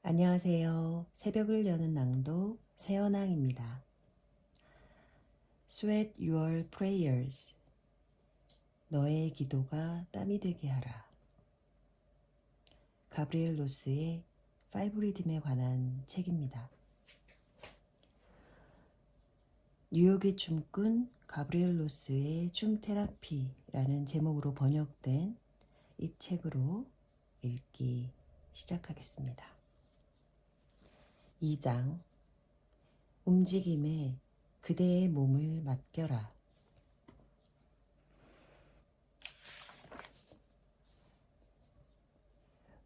안녕하세요. 새벽을 여는 낭독 새연왕입니다. Sweat your prayers. 너의 기도가 땀이 되게 하라. 가브리엘 로스의 파이브 리듬에 관한 책입니다. 뉴욕의 춤꾼 가브리엘 로스의 춤 테라피라는 제목으로 번역된 이 책으로 읽기 시작하겠습니다. 2장 움직임에 그대의 몸을 맡겨라.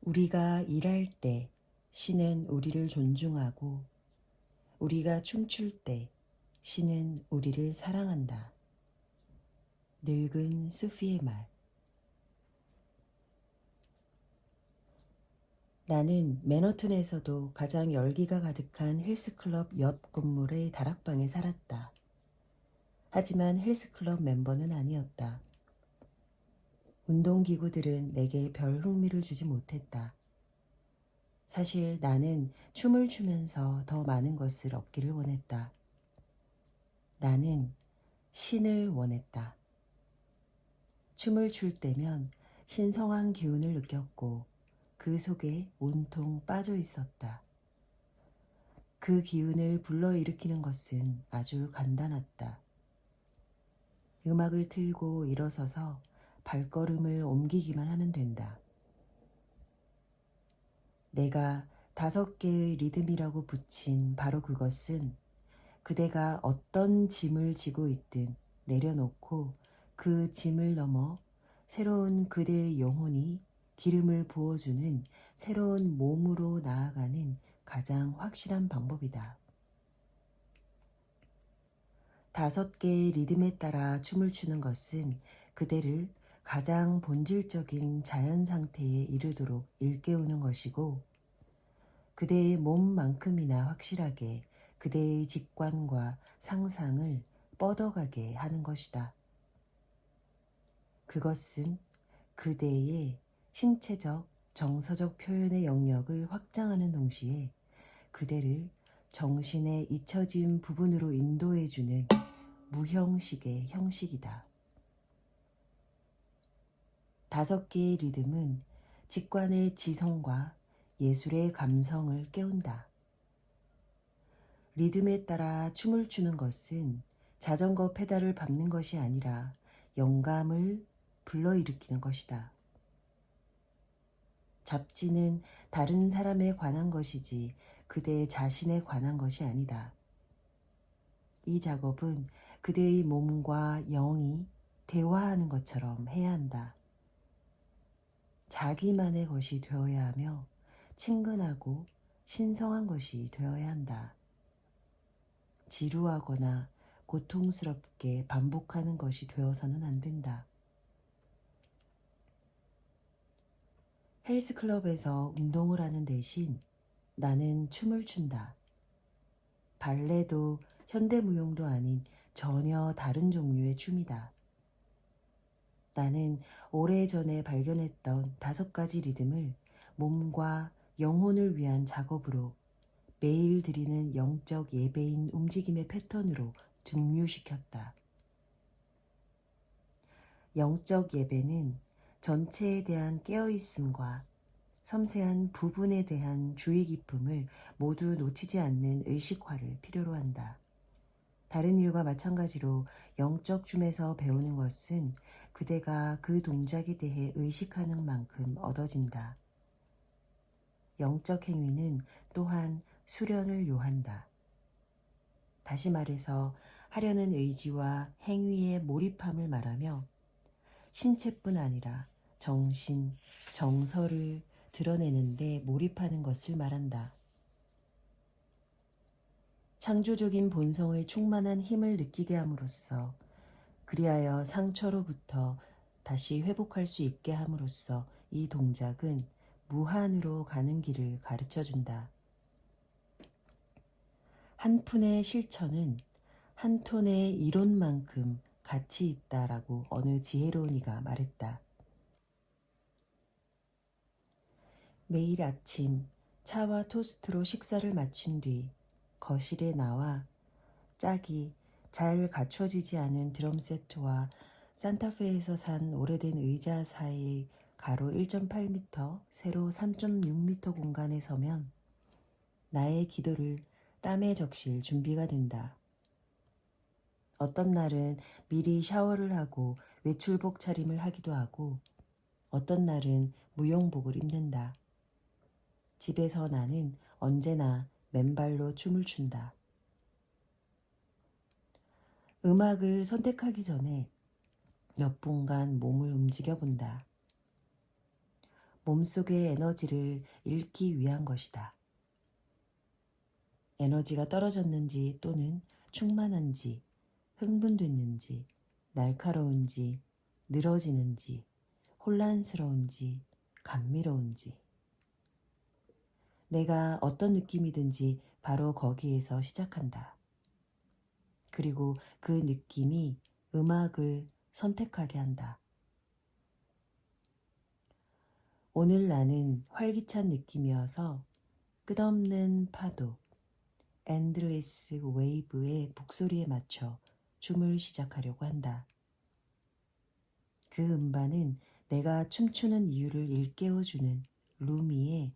우리가 일할 때 신은 우리를 존중하고 우리가 춤출 때 신은 우리를 사랑한다. 늙은 수피의 말. 나는 맨허튼에서도 가장 열기가 가득한 헬스클럽 옆 건물의 다락방에 살았다. 하지만 헬스클럽 멤버는 아니었다. 운동기구들은 내게 별 흥미를 주지 못했다. 사실 나는 춤을 추면서 더 많은 것을 얻기를 원했다. 나는 신을 원했다. 춤을 출 때면 신성한 기운을 느꼈고 그 속에 온통 빠져 있었다. 그 기운을 불러일으키는 것은 아주 간단했다. 음악을 틀고 일어서서 발걸음을 옮기기만 하면 된다. 내가 5개의 리듬이라고 붙인 바로 그것은 그대가 어떤 짐을 지고 있든 내려놓고 그 짐을 넘어 새로운 그대의 영혼이 기름을 부어주는 새로운 몸으로 나아가는 가장 확실한 방법이다. 5개의 리듬에 따라 춤을 추는 것은 그대를 가장 본질적인 자연 상태에 이르도록 일깨우는 것이고 그대의 몸만큼이나 확실하게 그대의 직관과 상상을 뻗어가게 하는 것이다. 그것은 그대의 신체적, 정서적 표현의 영역을 확장하는 동시에 그대를 정신의 잊혀진 부분으로 인도해주는 무형식의 형식이다. 5개의 리듬은 직관의 지성과 예술의 감성을 깨운다. 리듬에 따라 춤을 추는 것은 자전거 페달을 밟는 것이 아니라 영감을 불러일으키는 것이다. 잡지는 다른 사람에 관한 것이지 그대 자신에 관한 것이 아니다. 이 작업은 그대의 몸과 영이 대화하는 것처럼 해야 한다. 자기만의 것이 되어야 하며 친근하고 신성한 것이 되어야 한다. 지루하거나 고통스럽게 반복하는 것이 되어서는 안 된다. 헬스클럽에서 운동을 하는 대신 나는 춤을 춘다. 발레도 현대무용도 아닌 전혀 다른 종류의 춤이다. 나는 오래전에 발견했던 5가지 리듬을 몸과 영혼을 위한 작업으로 매일 드리는 영적 예배인 움직임의 패턴으로 증류시켰다. 영적 예배는 전체에 대한 깨어있음과 섬세한 부분에 대한 주의 깊음을 모두 놓치지 않는 의식화를 필요로 한다. 다른 일과 마찬가지로 영적 춤에서 배우는 것은 그대가 그 동작에 대해 의식하는 만큼 얻어진다. 영적 행위는 또한 수련을 요한다. 다시 말해서 하려는 의지와 행위에 몰입함을 말하며 신체뿐 아니라 정신, 정서를 드러내는데 몰입하는 것을 말한다. 창조적인 본성의 충만한 힘을 느끼게 함으로써 그리하여 상처로부터 다시 회복할 수 있게 함으로써 이 동작은 무한으로 가는 길을 가르쳐준다. 한 푼의 실천은 한 톤의 이론만큼 가치 있다라고 어느 지혜로운 이가 말했다. 매일 아침 차와 토스트로 식사를 마친 뒤 거실에 나와 짝이 잘 갖춰지지 않은 드럼 세트와 산타페에서 산 오래된 의자 사이 가로 1.8m, 세로 3.6m 공간에 서면 나의 기도를 땀에 적실 준비가 된다. 어떤 날은 미리 샤워를 하고 외출복 차림을 하기도 하고 어떤 날은 무용복을 입는다. 집에서 나는 언제나 맨발로 춤을 춘다. 음악을 선택하기 전에 몇 분간 몸을 움직여 본다. 몸속의 에너지를 잃기 위한 것이다. 에너지가 떨어졌는지 또는 충만한지, 흥분됐는지, 날카로운지, 늘어지는지, 혼란스러운지, 감미로운지. 내가 어떤 느낌이든지 바로 거기에서 시작한다. 그리고 그 느낌이 음악을 선택하게 한다. 오늘 나는 활기찬 느낌이어서 끝없는 파도, 엔드레스 웨이브의 북소리에 맞춰 춤을 시작하려고 한다. 그 음반은 내가 춤추는 이유를 일깨워주는 루미의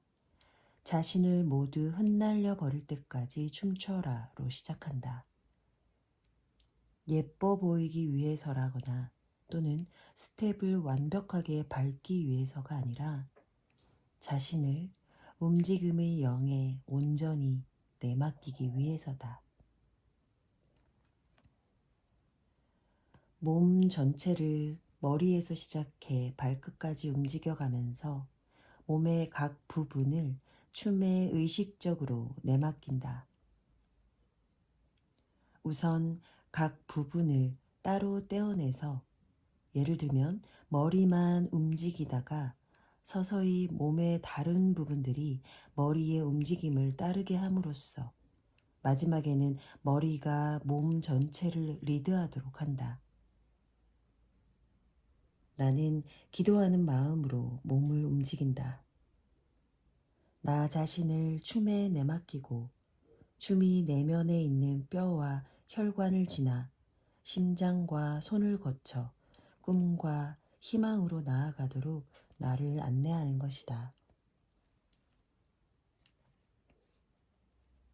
자신을 모두 흩날려 버릴 때까지 춤춰라로 시작한다. 예뻐 보이기 위해서라거나 또는 스텝을 완벽하게 밟기 위해서가 아니라 자신을 움직임의 영에 온전히 내맡기기 위해서다. 몸 전체를 머리에서 시작해 발끝까지 움직여가면서 몸의 각 부분을 춤에 의식적으로 내맡긴다. 우선 각 부분을 따로 떼어내서 예를 들면 머리만 움직이다가 서서히 몸의 다른 부분들이 머리의 움직임을 따르게 함으로써 마지막에는 머리가 몸 전체를 리드하도록 한다. 나는 기도하는 마음으로 몸을 움직인다. 나 자신을 춤에 내맡기고 춤이 내면에 있는 뼈와 혈관을 지나 심장과 손을 거쳐 꿈과 희망으로 나아가도록 나를 안내하는 것이다.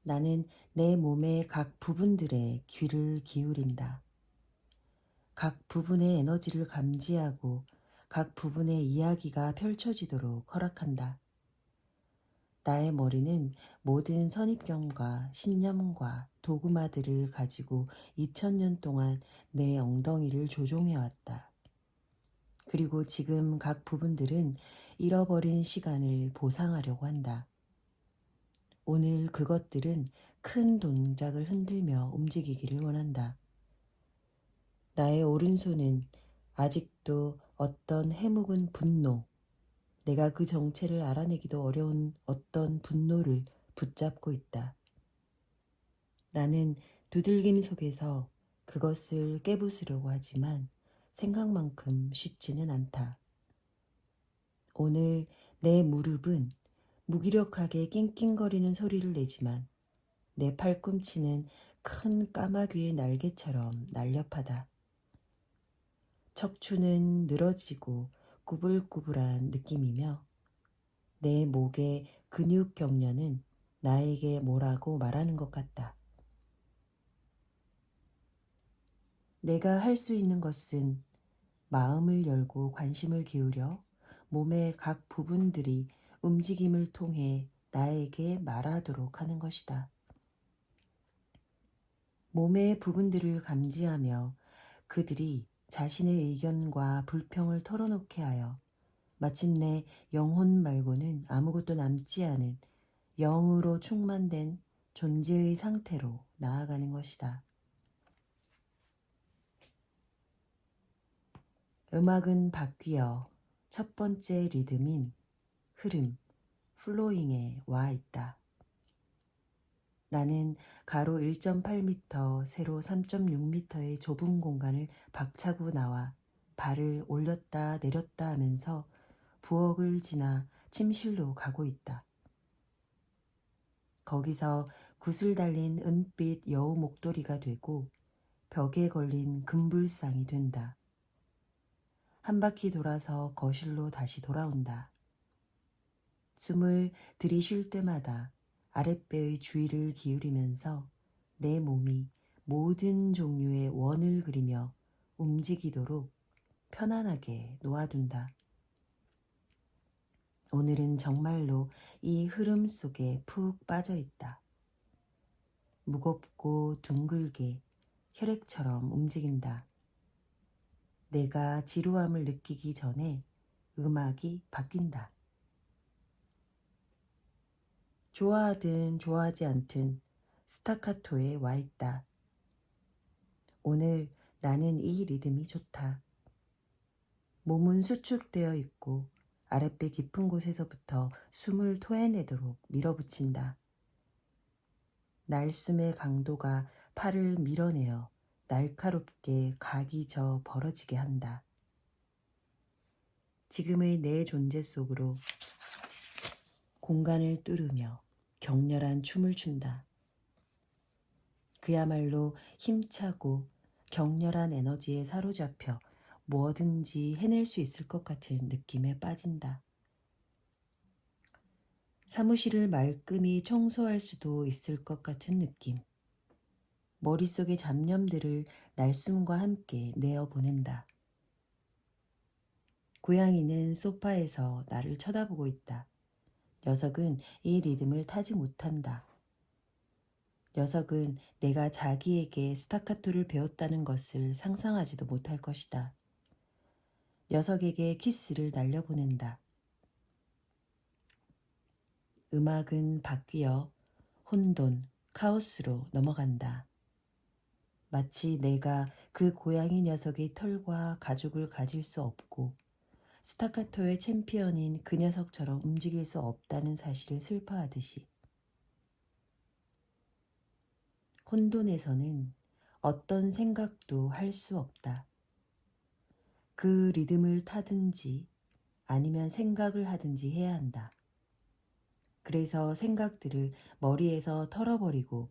나는 내 몸의 각 부분들에 귀를 기울인다. 각 부분의 에너지를 감지하고 각 부분의 이야기가 펼쳐지도록 허락한다. 나의 머리는 모든 선입견과 신념과 도구마들을 가지고 2000년 동안 내 엉덩이를 조종해왔다. 그리고 지금 각 부분들은 잃어버린 시간을 보상하려고 한다. 오늘 그것들은 큰 동작을 흔들며 움직이기를 원한다. 나의 오른손은 아직도 어떤 해묵은 분노, 내가 그 정체를 알아내기도 어려운 어떤 분노를 붙잡고 있다. 나는 두들김 속에서 그것을 깨부수려고 하지만 생각만큼 쉽지는 않다. 오늘 내 무릎은 무기력하게 낑낑거리는 소리를 내지만 내 팔꿈치는 큰 까마귀의 날개처럼 날렵하다. 척추는 늘어지고 구불구불한 느낌이며 내 목의 근육 경련은 나에게 뭐라고 말하는 것 같다. 내가 할 수 있는 것은 마음을 열고 관심을 기울여 몸의 각 부분들이 움직임을 통해 나에게 말하도록 하는 것이다. 몸의 부분들을 감지하며 그들이 자신의 의견과 불평을 털어놓게 하여 마침내 영혼 말고는 아무것도 남지 않은 영으로 충만된 존재의 상태로 나아가는 것이다. 음악은 바뀌어 첫 번째 리듬인 흐름, 플로잉에 와 있다. 나는 가로 1.8m, 세로 3.6m의 좁은 공간을 박차고 나와 발을 올렸다 내렸다 하면서 부엌을 지나 침실로 가고 있다. 거기서 굿을 달린 은빛 여우 목도리가 되고 벽에 걸린 금불상이 된다. 한 바퀴 돌아서 거실로 다시 돌아온다. 숨을 들이쉴 때마다 아랫배의 주의를 기울이면서 내 몸이 모든 종류의 원을 그리며 움직이도록 편안하게 놓아둔다. 오늘은 정말로 이 흐름 속에 푹 빠져 있다. 무겁고 둥글게 혈액처럼 움직인다. 내가 지루함을 느끼기 전에 음악이 바뀐다. 좋아하든 좋아하지 않든 스타카토에 와 있다. 오늘 나는 이 리듬이 좋다. 몸은 수축되어 있고 아랫배 깊은 곳에서부터 숨을 토해내도록 밀어붙인다. 날숨의 강도가 팔을 밀어내어 날카롭게 각이 져 벌어지게 한다. 지금의 내 존재 속으로 공간을 뚫으며 격렬한 춤을 춘다. 그야말로 힘차고 격렬한 에너지에 사로잡혀 뭐든지 해낼 수 있을 것 같은 느낌에 빠진다. 사무실을 말끔히 청소할 수도 있을 것 같은 느낌. 머릿속의 잡념들을 날숨과 함께 내어보낸다. 고양이는 소파에서 나를 쳐다보고 있다. 녀석은 이 리듬을 타지 못한다. 녀석은 내가 자기에게 스타카토를 배웠다는 것을 상상하지도 못할 것이다. 녀석에게 키스를 날려보낸다. 음악은 바뀌어 혼돈, 카오스로 넘어간다. 마치 내가 그 고양이 녀석의 털과 가죽을 가질 수 없고 스타카토의 챔피언인 그 녀석처럼 움직일 수 없다는 사실을 슬퍼하듯이. 혼돈에서는 어떤 생각도 할 수 없다. 그 리듬을 타든지 아니면 생각을 하든지 해야 한다. 그래서 생각들을 머리에서 털어버리고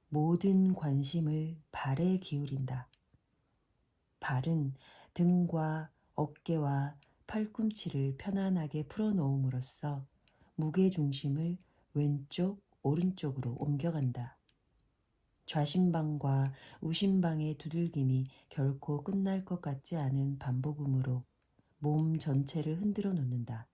모든 관심을 발에 기울인다. 발은 등과 어깨와 팔꿈치를 편안하게 풀어놓음으로써 무게중심을 왼쪽, 오른쪽으로 옮겨간다. 좌심방과 우심방의 두들김이 결코 끝날 것 같지 않은 반복음으로 몸 전체를 흔들어 놓는다.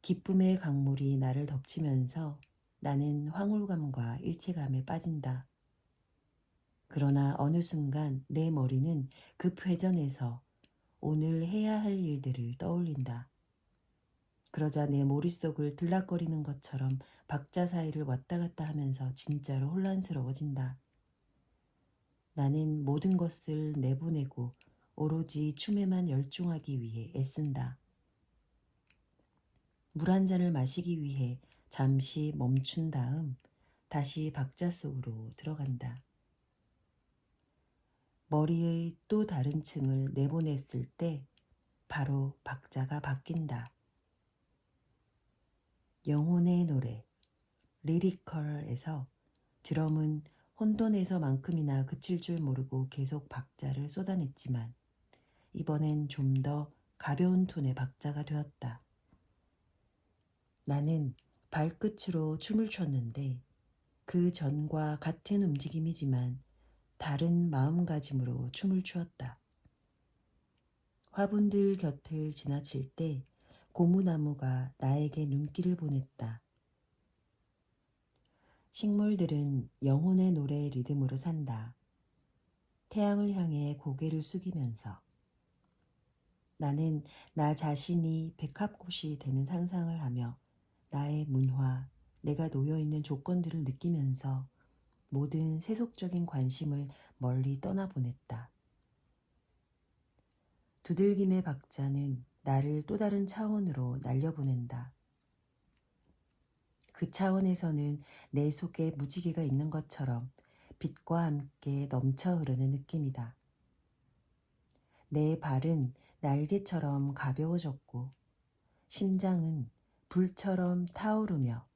기쁨의 강물이 나를 덮치면서 나는 황홀감과 일체감에 빠진다. 그러나 어느 순간 내 머리는 급회전해서 오늘 해야 할 일들을 떠올린다. 그러자 내 머릿속을 들락거리는 것처럼 박자 사이를 왔다 갔다 하면서 진짜로 혼란스러워진다. 나는 모든 것을 내보내고 오로지 춤에만 열중하기 위해 애쓴다. 물 한 잔을 마시기 위해 잠시 멈춘 다음 다시 박자 속으로 들어간다. 머리의 또 다른 층을 내보냈을 때 바로 박자가 바뀐다. 영혼의 노래, 리리컬에서 드럼은 혼돈에서만큼이나 그칠 줄 모르고 계속 박자를 쏟아냈지만 이번엔 좀 더 가벼운 톤의 박자가 되었다. 나는 발끝으로 춤을 췄는데 그 전과 같은 움직임이지만 다른 마음가짐으로 춤을 추었다. 화분들 곁을 지나칠 때 고무나무가 나에게 눈길을 보냈다. 식물들은 영혼의 노래의 리듬으로 산다. 태양을 향해 고개를 숙이면서 나는 나 자신이 백합꽃이 되는 상상을 하며 나의 문화, 내가 놓여있는 조건들을 느끼면서 모든 세속적인 관심을 멀리 떠나보냈다. 두들김의 박자는 나를 또 다른 차원으로 날려보낸다. 그 차원에서는 내 속에 무지개가 있는 것처럼 빛과 함께 넘쳐 흐르는 느낌이다. 내 발은 날개처럼 가벼워졌고 심장은 불처럼 타오르며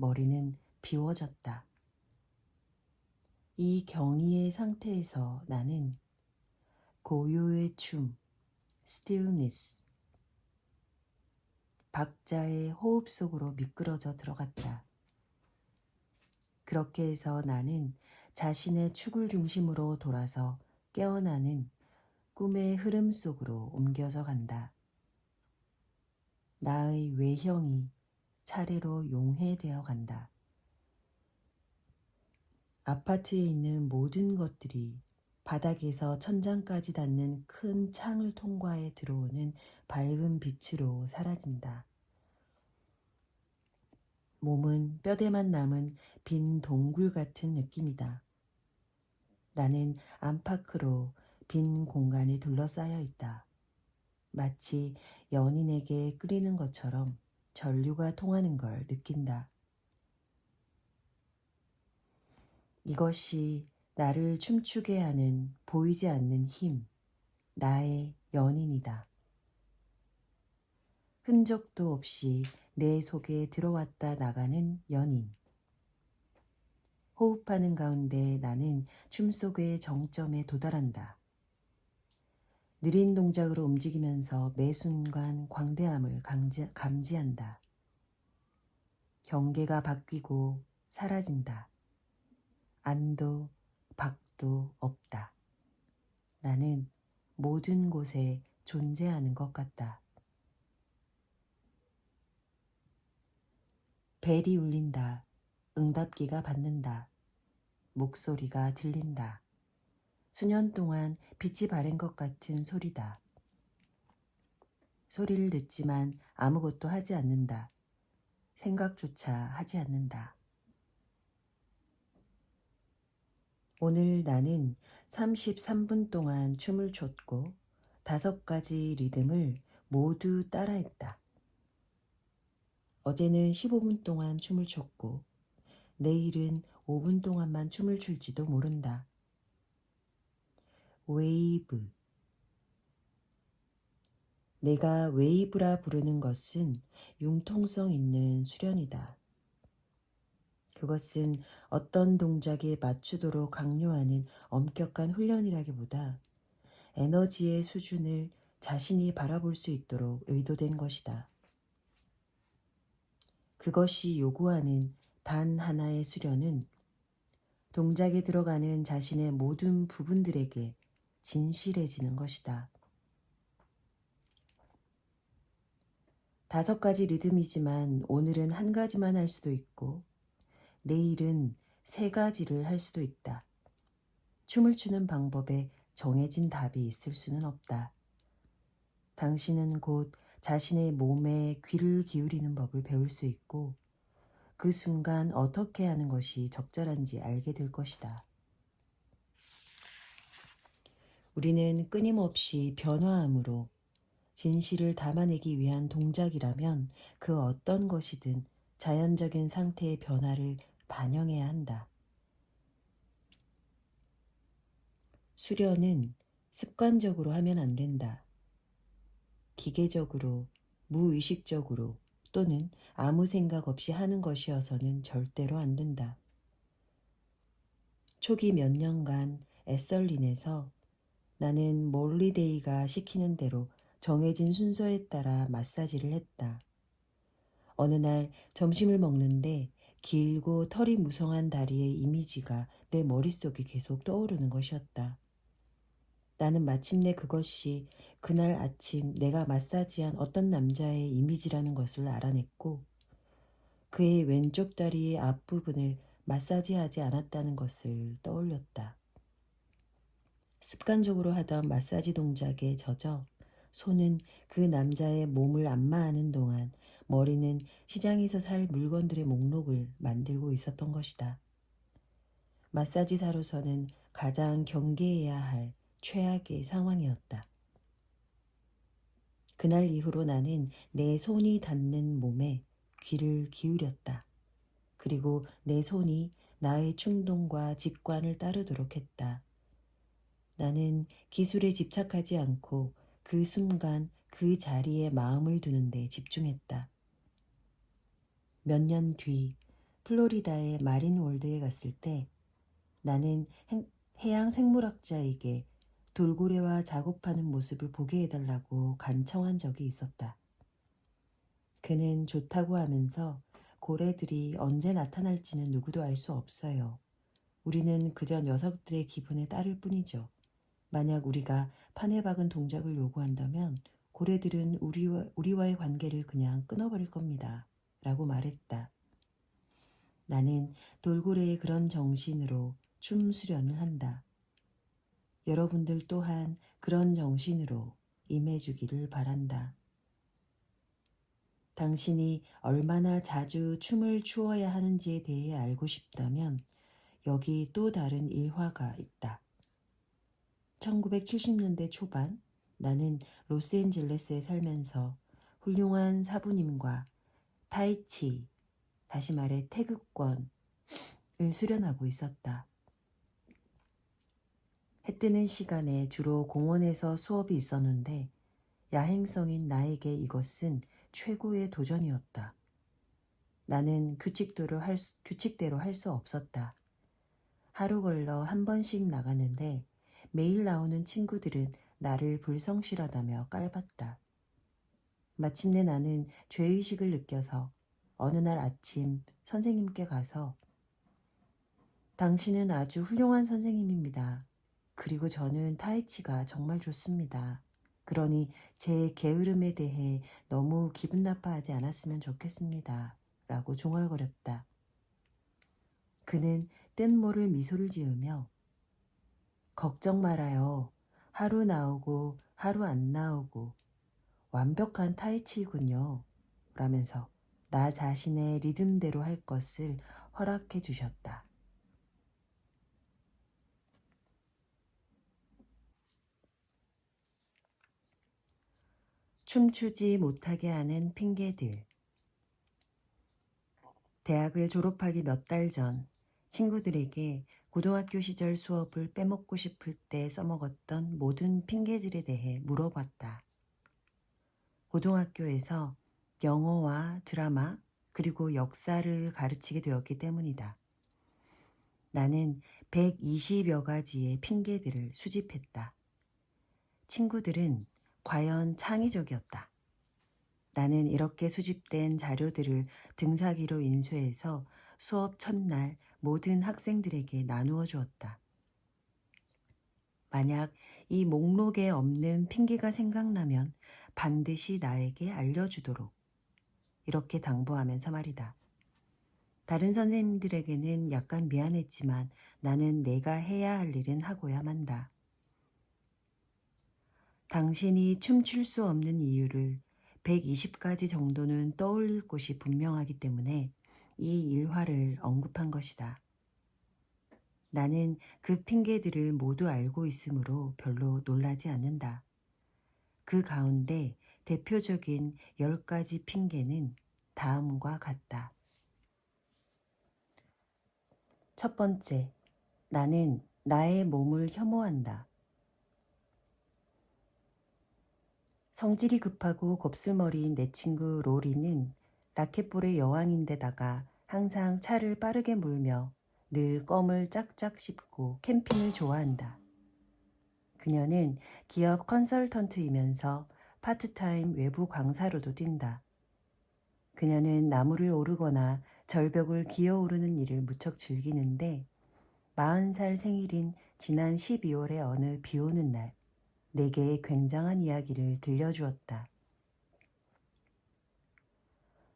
머리는 비워졌다. 이 경이의 상태에서 나는 고요의 춤, stillness, 박자의 호흡 속으로 미끄러져 들어갔다. 그렇게 해서 나는 자신의 축을 중심으로 돌아서 깨어나는 꿈의 흐름 속으로 옮겨져 간다. 나의 외형이 차례로 용해되어 간다. 아파트에 있는 모든 것들이 바닥에서 천장까지 닿는 큰 창을 통과해 들어오는 밝은 빛으로 사라진다. 몸은 뼈대만 남은 빈 동굴 같은 느낌이다. 나는 안팎으로 빈 공간에 둘러싸여 있다. 마치 연인에게 끓이는 것처럼 전류가 통하는 걸 느낀다. 이것이 나를 춤추게 하는 보이지 않는 힘, 나의 연인이다. 흔적도 없이 내 속에 들어왔다 나가는 연인. 호흡하는 가운데 나는 춤 속의 정점에 도달한다. 느린 동작으로 움직이면서 매 순간 광대함을 감지한다. 경계가 바뀌고 사라진다. 안도 밖도 없다. 나는 모든 곳에 존재하는 것 같다. 벨이 울린다. 응답기가 받는다. 목소리가 들린다. 수년 동안 빛이 바랜 것 같은 소리다. 소리를 듣지만 아무것도 하지 않는다. 생각조차 하지 않는다. 오늘 나는 33분 동안 춤을 췄고 5가지 리듬을 모두 따라했다. 어제는 15분 동안 춤을 췄고 내일은 5분 동안만 춤을 출지도 모른다. 웨이브. 내가 웨이브라 부르는 것은 융통성 있는 수련이다. 그것은 어떤 동작에 맞추도록 강요하는 엄격한 훈련이라기보다 에너지의 수준을 자신이 바라볼 수 있도록 의도된 것이다. 그것이 요구하는 단 하나의 수련은 동작에 들어가는 자신의 모든 부분들에게 진실해지는 것이다. 5가지 리듬이지만 오늘은 1가지만 할 수도 있고 내일은 3가지를 할 수도 있다. 춤을 추는 방법에 정해진 답이 있을 수는 없다. 당신은 곧 자신의 몸에 귀를 기울이는 법을 배울 수 있고 그 순간 어떻게 하는 것이 적절한지 알게 될 것이다. 우리는 끊임없이 변화함으로 진실을 담아내기 위한 동작이라면 그 어떤 것이든 자연적인 상태의 변화를 반영해야 한다. 수련은 습관적으로 하면 안 된다. 기계적으로, 무의식적으로 또는 아무 생각 없이 하는 것이어서는 절대로 안 된다. 초기 몇 년간 애썰린에서 나는 몰리데이가 시키는 대로 정해진 순서에 따라 마사지를 했다. 어느 날 점심을 먹는데 길고 털이 무성한 다리의 이미지가 내 머릿속에 계속 떠오르는 것이었다. 나는 마침내 그것이 그날 아침 내가 마사지한 어떤 남자의 이미지라는 것을 알아냈고 그의 왼쪽 다리의 앞부분을 마사지하지 않았다는 것을 떠올렸다. 습관적으로 하던 마사지 동작에 젖어 손은 그 남자의 몸을 안마하는 동안 머리는 시장에서 살 물건들의 목록을 만들고 있었던 것이다. 마사지사로서는 가장 경계해야 할 최악의 상황이었다. 그날 이후로 나는 내 손이 닿는 몸에 귀를 기울였다. 그리고 내 손이 나의 충동과 직관을 따르도록 했다. 나는 기술에 집착하지 않고 그 순간 그 자리에 마음을 두는 데 집중했다. 몇 년 뒤 플로리다의 마린월드에 갔을 때 나는 해양 생물학자에게 돌고래와 작업하는 모습을 보게 해달라고 간청한 적이 있었다. 그는 좋다고 하면서 고래들이 언제 나타날지는 누구도 알 수 없어요. 우리는 그저 녀석들의 기분에 따를 뿐이죠. 만약 우리가 판에 박은 동작을 요구한다면 고래들은 우리와의 관계를 그냥 끊어버릴 겁니다. 라고 말했다. 나는 돌고래의 그런 정신으로 춤 수련을 한다. 여러분들 또한 그런 정신으로 임해주기를 바란다. 당신이 얼마나 자주 춤을 추어야 하는지에 대해 알고 싶다면 여기 또 다른 일화가 있다. 1970년대 초반 나는 로스앤젤레스에 살면서 훌륭한 사부님과 타이치, 다시 말해 태극권을 수련하고 있었다. 해 뜨는 시간에 주로 공원에서 수업이 있었는데 야행성인 나에게 이것은 최고의 도전이었다. 나는 규칙대로 할 수 없었다. 하루 걸러 한 번씩 나가는데 매일 나오는 친구들은 나를 불성실하다며 깔봤다. 마침내 나는 죄의식을 느껴서 어느 날 아침 선생님께 가서 당신은 아주 훌륭한 선생님입니다. 그리고 저는 타이치가 정말 좋습니다. 그러니 제 게으름에 대해 너무 기분 나빠하지 않았으면 좋겠습니다. 라고 중얼거렸다. 그는 뜬모를 미소를 지으며 걱정 말아요. 하루 나오고 하루 안 나오고 완벽한 타이치이군요. 라면서 나 자신의 리듬대로 할 것을 허락해 주셨다. 춤추지 못하게 하는 핑계들. 대학을 졸업하기 몇 달 전 친구들에게 고등학교 시절 수업을 빼먹고 싶을 때 써먹었던 모든 핑계들에 대해 물어봤다. 고등학교에서 영어와 드라마 그리고 역사를 가르치게 되었기 때문이다. 나는 120여 가지의 핑계들을 수집했다. 친구들은 과연 창의적이었다. 나는 이렇게 수집된 자료들을 등사기로 인쇄해서 수업 첫날 모든 학생들에게 나누어 주었다. 만약 이 목록에 없는 핑계가 생각나면 반드시 나에게 알려주도록 이렇게 당부하면서 말이다. 다른 선생님들에게는 약간 미안했지만 나는 내가 해야 할 일은 하고야 만다. 당신이 춤출 수 없는 이유를 120가지 정도는 떠올릴 곳이 분명하기 때문에 이 일화를 언급한 것이다. 나는 그 핑계들을 모두 알고 있으므로 별로 놀라지 않는다. 그 가운데 대표적인 10가지 핑계는 다음과 같다. 첫 번째, 나는 나의 몸을 혐오한다. 성질이 급하고 곱슬머리인 내 친구 로리는 라켓볼의 여왕인데다가 항상 차를 빠르게 몰며 늘 껌을 짝짝 씹고 캠핑을 좋아한다. 그녀는 기업 컨설턴트이면서 파트타임 외부 강사로도 뛴다. 그녀는 나무를 오르거나 절벽을 기어오르는 일을 무척 즐기는데 40살 생일인 지난 12월의 어느 비 오는 날 내게 굉장한 이야기를 들려주었다.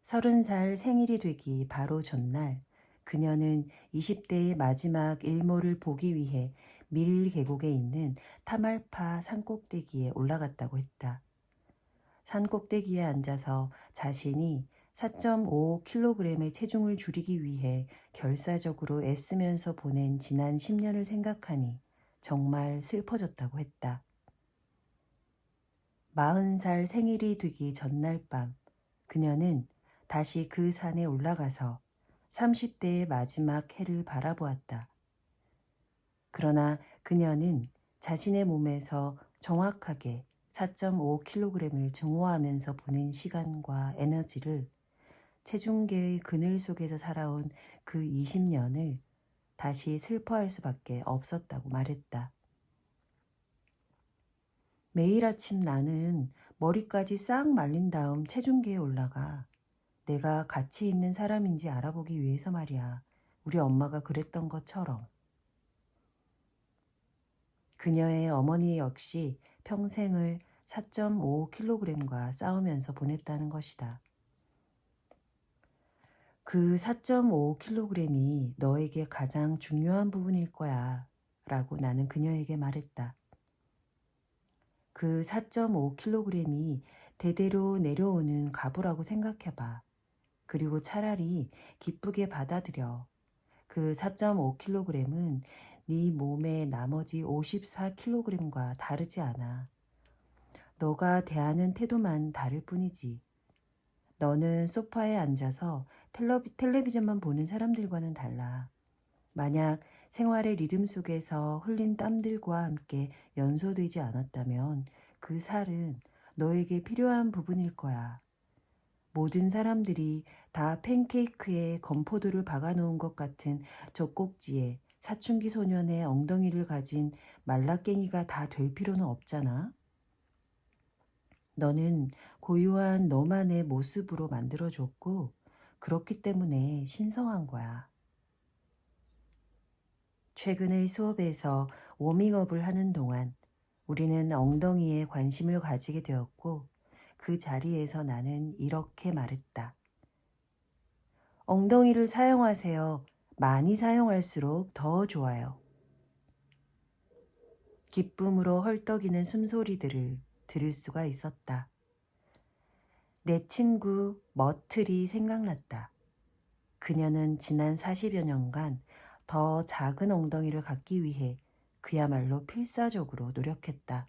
30살 생일이 되기 바로 전날 그녀는 20대의 마지막 일몰을 보기 위해 밀 계곡에 있는 타말파 산꼭대기에 올라갔다고 했다. 산꼭대기에 앉아서 자신이 4.5kg의 체중을 줄이기 위해 결사적으로 애쓰면서 보낸 지난 10년을 생각하니 정말 슬퍼졌다고 했다. 40살 생일이 되기 전날 밤 그녀는 다시 그 산에 올라가서 30대의 마지막 해를 바라보았다. 그러나 그녀는 자신의 몸에서 정확하게 4.5kg을 증오하면서 보낸 시간과 에너지를 체중계의 그늘 속에서 살아온 그 20년을 다시 슬퍼할 수밖에 없었다고 말했다. 매일 아침 나는 머리까지 싹 말린 다음 체중계에 올라가 내가 가치 있는 사람인지 알아보기 위해서 말이야. 우리 엄마가 그랬던 것처럼. 그녀의 어머니 역시 평생을 4.5kg과 싸우면서 보냈다는 것이다. 그 4.5kg이 너에게 가장 중요한 부분일 거야 라고 나는 그녀에게 말했다. 그 4.5kg이 대대로 내려오는 가부라고 생각해봐. 그리고 차라리 기쁘게 받아들여. 그 4.5kg은 네 몸의 나머지 54kg과 다르지 않아. 너가 대하는 태도만 다를 뿐이지. 너는 소파에 앉아서 텔레비전만 보는 사람들과는 달라. 만약 생활의 리듬 속에서 흘린 땀들과 함께 연소되지 않았다면 그 살은 너에게 필요한 부분일 거야. 모든 사람들이 다 팬케이크에 건포도를 박아놓은 것 같은 젖꼭지에 사춘기 소년의 엉덩이를 가진 말라깽이가 다 될 필요는 없잖아. 너는 고유한 너만의 모습으로 만들어줬고 그렇기 때문에 신성한 거야. 최근의 수업에서 워밍업을 하는 동안 우리는 엉덩이에 관심을 가지게 되었고 그 자리에서 나는 이렇게 말했다. 엉덩이를 사용하세요. 많이 사용할수록 더 좋아요. 기쁨으로 헐떡이는 숨소리들을 들을 수가 있었다. 내 친구 머틀이 생각났다. 그녀는 지난 40여 년간 더 작은 엉덩이를 갖기 위해 그야말로 필사적으로 노력했다.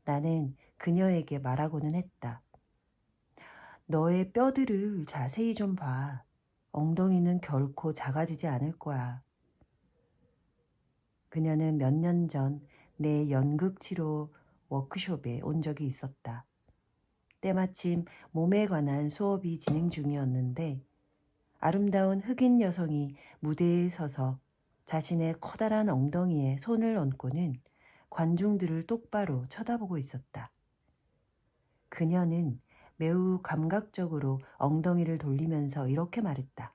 나는 그녀에게 말하고는 했다. 너의 뼈들을 자세히 좀 봐. 엉덩이는 결코 작아지지 않을 거야. 그녀는 몇 년 전 내 연극치료 워크숍에 온 적이 있었다. 때마침 몸에 관한 수업이 진행 중이었는데 아름다운 흑인 여성이 무대에 서서 자신의 커다란 엉덩이에 손을 얹고는 관중들을 똑바로 쳐다보고 있었다. 그녀는 매우 감각적으로 엉덩이를 돌리면서 이렇게 말했다.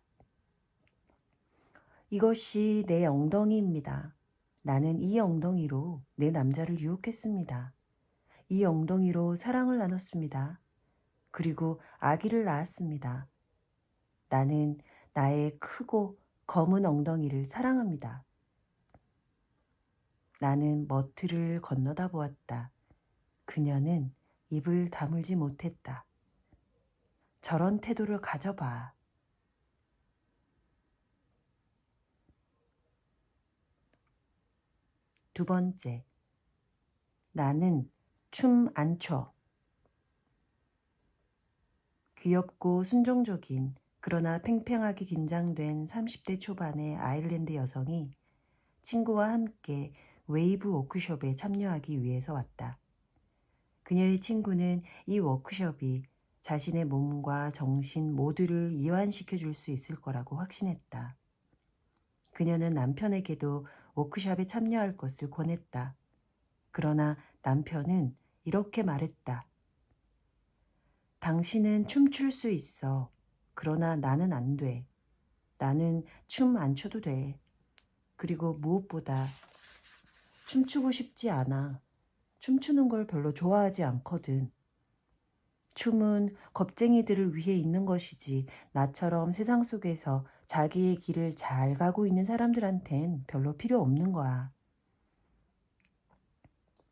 이것이 내 엉덩이입니다. 나는 이 엉덩이로 내 남자를 유혹했습니다. 이 엉덩이로 사랑을 나눴습니다. 그리고 아기를 낳았습니다. 나는 나의 크고 검은 엉덩이를 사랑합니다. 나는 머트를 건너다 보았다. 그녀는 입을 다물지 못했다. 저런 태도를 가져봐. 두 번째, 나는 춤 안 춰. 귀엽고 순종적인 그러나 팽팽하게 긴장된 30대 초반의 아일랜드 여성이 친구와 함께 웨이브 워크숍에 참여하기 위해서 왔다. 그녀의 친구는 이 워크숍이 자신의 몸과 정신 모두를 이완시켜 줄 수 있을 거라고 확신했다. 그녀는 남편에게도 워크숍에 참여할 것을 권했다. 그러나 남편은 이렇게 말했다. 당신은 춤출 수 있어. 그러나 나는 안 돼. 나는 춤 안 춰도 돼. 그리고 무엇보다 춤추고 싶지 않아. 춤추는 걸 별로 좋아하지 않거든. 춤은 겁쟁이들을 위해 있는 것이지 나처럼 세상 속에서 자기의 길을 잘 가고 있는 사람들한텐 별로 필요 없는 거야.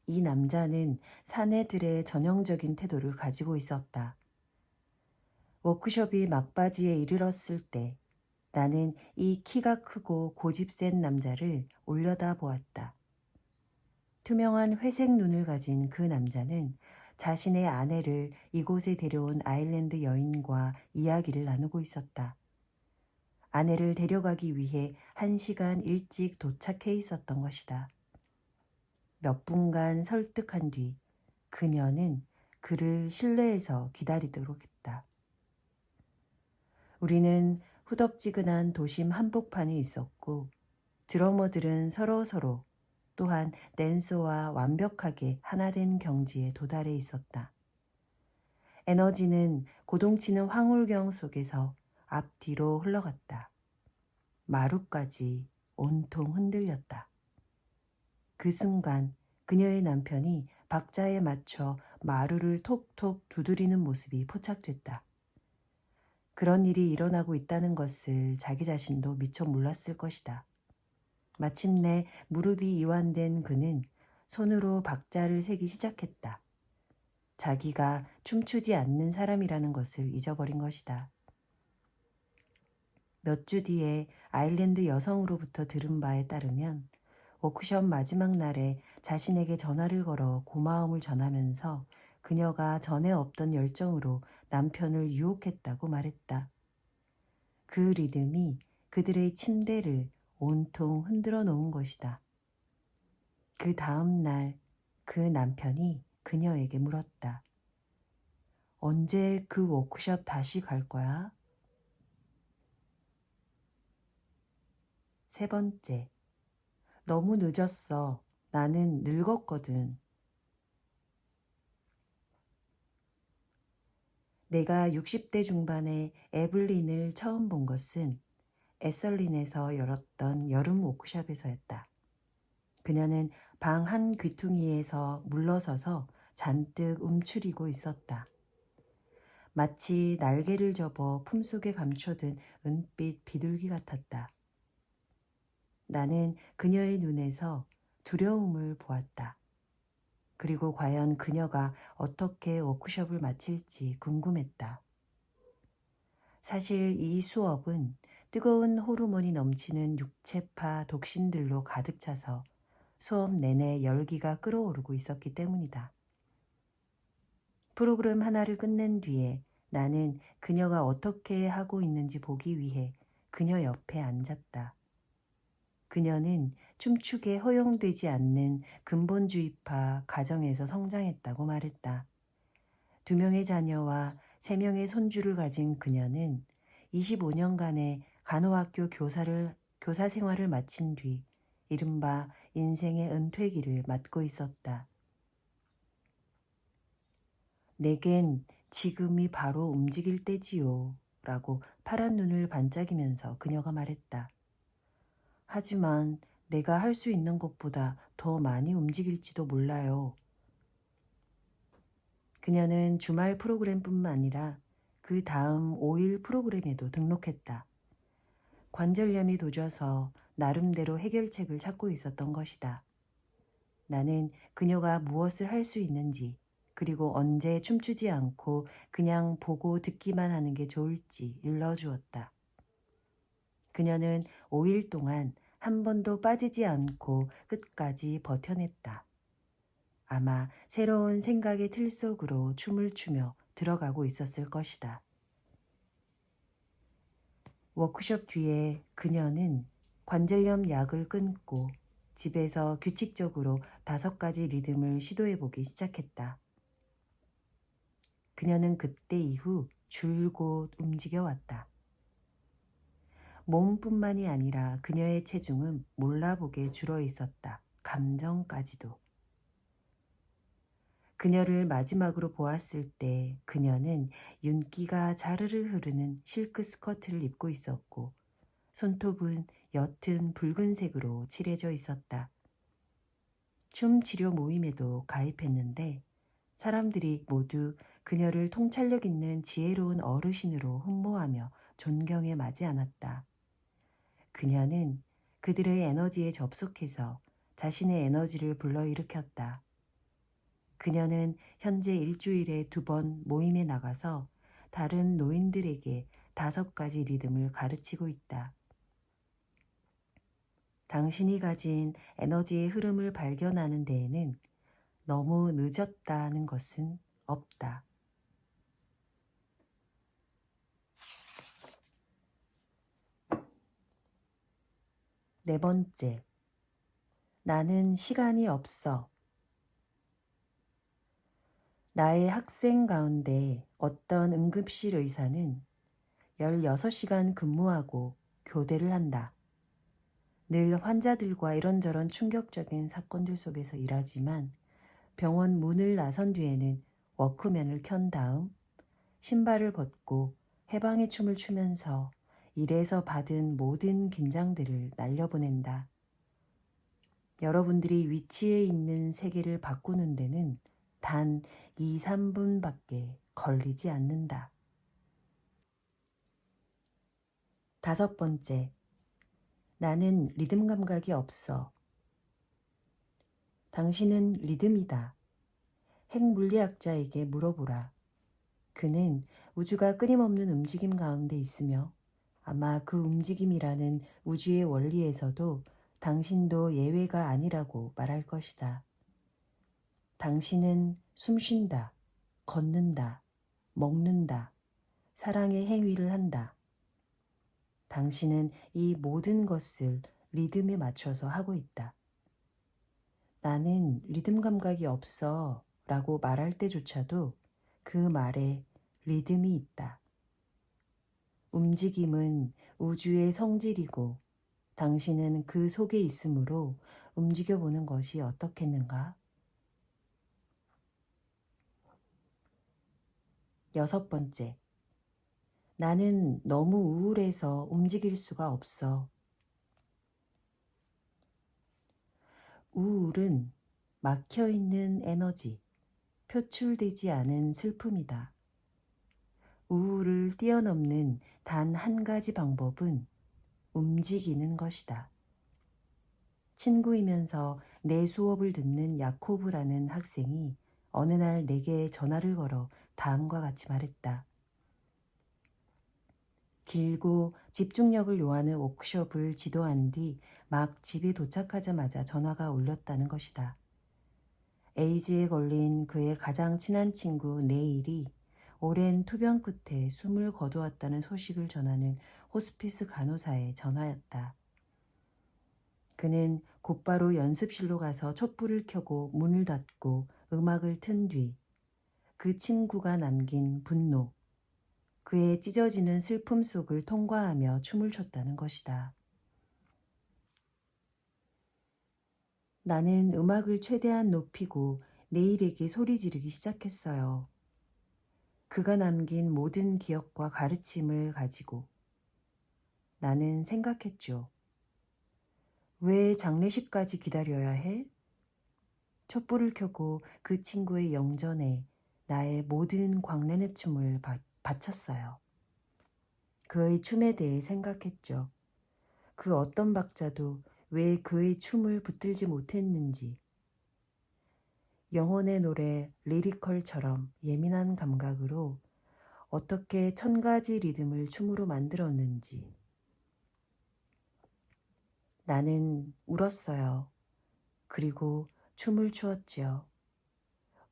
이 남자는 사내들의 전형적인 태도를 가지고 있었다. 워크숍이 막바지에 이르렀을 때 나는 이 키가 크고 고집 센 남자를 올려다 보았다. 투명한 회색 눈을 가진 그 남자는 자신의 아내를 이곳에 데려온 아일랜드 여인과 이야기를 나누고 있었다. 아내를 데려가기 위해 1시간 일찍 도착해 있었던 것이다. 몇 분간 설득한 뒤 그녀는 그를 실내에서 기다리도록 했다. 우리는 후덥지근한 도심 한복판에 있었고 드러머들은 서로서로 또한 댄서와 완벽하게 하나된 경지에 도달해 있었다. 에너지는 고동치는 황홀경 속에서 앞뒤로 흘러갔다. 마루까지 온통 흔들렸다. 그 순간 그녀의 남편이 박자에 맞춰 마루를 톡톡 두드리는 모습이 포착됐다. 그런 일이 일어나고 있다는 것을 자기 자신도 미처 몰랐을 것이다. 마침내 무릎이 이완된 그는 손으로 박자를 세기 시작했다. 자기가 춤추지 않는 사람이라는 것을 잊어버린 것이다. 몇 주 뒤에 아일랜드 여성으로부터 들은 바에 따르면 워크숍 마지막 날에 자신에게 전화를 걸어 고마움을 전하면서 그녀가 전에 없던 열정으로 남편을 유혹했다고 말했다. 그 리듬이 그들의 침대를 온통 흔들어 놓은 것이다. 그 다음 날 그 남편이 그녀에게 물었다. 언제 그 워크숍 다시 갈 거야? 세 번째, 너무 늦었어. 나는 늙었거든. 내가 60대 중반에 에블린을 처음 본 것은 에설린에서 열었던 여름 워크숍에서였다. 그녀는 방 한 귀퉁이에서 물러서서 잔뜩 움츠리고 있었다. 마치 날개를 접어 품속에 감춰둔 은빛 비둘기 같았다. 나는 그녀의 눈에서 두려움을 보았다. 그리고 과연 그녀가 어떻게 워크숍을 마칠지 궁금했다. 사실 이 수업은 뜨거운 호르몬이 넘치는 육체파 독신들로 가득 차서 수업 내내 열기가 끓어오르고 있었기 때문이다. 프로그램 하나를 끝낸 뒤에 나는 그녀가 어떻게 하고 있는지 보기 위해 그녀 옆에 앉았다. 그녀는 춤추게 허용되지 않는 근본주의파 가정에서 성장했다고 말했다. 2명의 자녀와 3명의 손주를 가진 그녀는 25년간의 간호학교 교사 생활을 마친 뒤 이른바 인생의 은퇴기를 맞고 있었다. 내겐 지금이 바로 움직일 때지요. 라고 파란 눈을 반짝이면서 그녀가 말했다. 하지만 내가 할 수 있는 것보다 더 많이 움직일지도 몰라요. 그녀는 주말 프로그램뿐만 아니라 그 다음 5일 프로그램에도 등록했다. 관절염이 도져서 나름대로 해결책을 찾고 있었던 것이다. 나는 그녀가 무엇을 할 수 있는지, 그리고 언제 춤추지 않고 그냥 보고 듣기만 하는 게 좋을지 일러주었다. 그녀는 5일 동안 한 번도 빠지지 않고 끝까지 버텨냈다. 아마 새로운 생각의 틀 속으로 춤을 추며 들어가고 있었을 것이다. 워크숍 뒤에 그녀는 관절염 약을 끊고 집에서 규칙적으로 5가지 리듬을 시도해보기 시작했다. 그녀는 그때 이후 줄곧 움직여왔다. 몸뿐만이 아니라 그녀의 체중은 몰라보게 줄어 있었다. 감정까지도. 그녀를 마지막으로 보았을 때 그녀는 윤기가 자르르 흐르는 실크 스커트를 입고 있었고 손톱은 옅은 붉은색으로 칠해져 있었다. 춤 치료 모임에도 가입했는데 사람들이 모두 그녀를 통찰력 있는 지혜로운 어르신으로 흠모하며 존경에 마지 않았다. 그녀는 그들의 에너지에 접속해서 자신의 에너지를 불러일으켰다. 그녀는 현재 일주일에 2번 모임에 나가서 다른 노인들에게 5가지 리듬을 가르치고 있다. 당신이 가진 에너지의 흐름을 발견하는 데에는 너무 늦었다는 것은 없다. 네 번째, 나는 시간이 없어. 나의 학생 가운데 어떤 응급실 의사는 16시간 근무하고 교대를 한다. 늘 환자들과 이런저런 충격적인 사건들 속에서 일하지만 병원 문을 나선 뒤에는 워크맨을 켠 다음 신발을 벗고 해방의 춤을 추면서 일에서 받은 모든 긴장들을 날려보낸다. 여러분들이 위치에 있는 세계를 바꾸는 데는 단 2, 3분밖에 걸리지 않는다. 5번째, 나는 리듬 감각이 없어. 당신은 리듬이다. 핵물리학자에게 물어보라. 그는 우주가 끊임없는 움직임 가운데 있으며 아마 그 움직임이라는 우주의 원리에서도 당신도 예외가 아니라고 말할 것이다. 당신은 숨쉰다, 걷는다, 먹는다, 사랑의 행위를 한다. 당신은 이 모든 것을 리듬에 맞춰서 하고 있다. 나는 리듬 감각이 없어 라고 말할 때조차도 그 말에 리듬이 있다. 움직임은 우주의 성질이고 당신은 그 속에 있으므로 움직여보는 것이 어떻겠는가? 6번째, 나는 너무 우울해서 움직일 수가 없어. 우울은 막혀있는 에너지, 표출되지 않은 슬픔이다. 우울을 뛰어넘는 단 한 가지 방법은 움직이는 것이다. 친구이면서 내 수업을 듣는 야코브라는 학생이 어느 날 내게 전화를 걸어 다음과 같이 말했다. 길고 집중력을 요하는 워크숍을 지도한 뒤 막 집에 도착하자마자 전화가 울렸다는 것이다. 에이즈에 걸린 그의 가장 친한 친구 네일이 오랜 투병 끝에 숨을 거두었다는 소식을 전하는 호스피스 간호사의 전화였다. 그는 곧바로 연습실로 가서 촛불을 켜고 문을 닫고 음악을 튼 뒤 그 친구가 남긴 분노, 그의 찢어지는 슬픔 속을 통과하며 춤을 췄다는 것이다. 나는 음악을 최대한 높이고 네일에게 소리 지르기 시작했어요. 그가 남긴 모든 기억과 가르침을 가지고 나는 생각했죠. 왜 장례식까지 기다려야 해? 촛불을 켜고 그 친구의 영전에 나의 모든 광란의 춤을 바쳤어요. 그의 춤에 대해 생각했죠. 그 어떤 박자도 왜 그의 춤을 붙들지 못했는지. 영혼의 노래 리리컬처럼 예민한 감각으로 어떻게 1000가지 리듬을 춤으로 만들었는지. 나는 울었어요. 그리고 춤을 추었지요.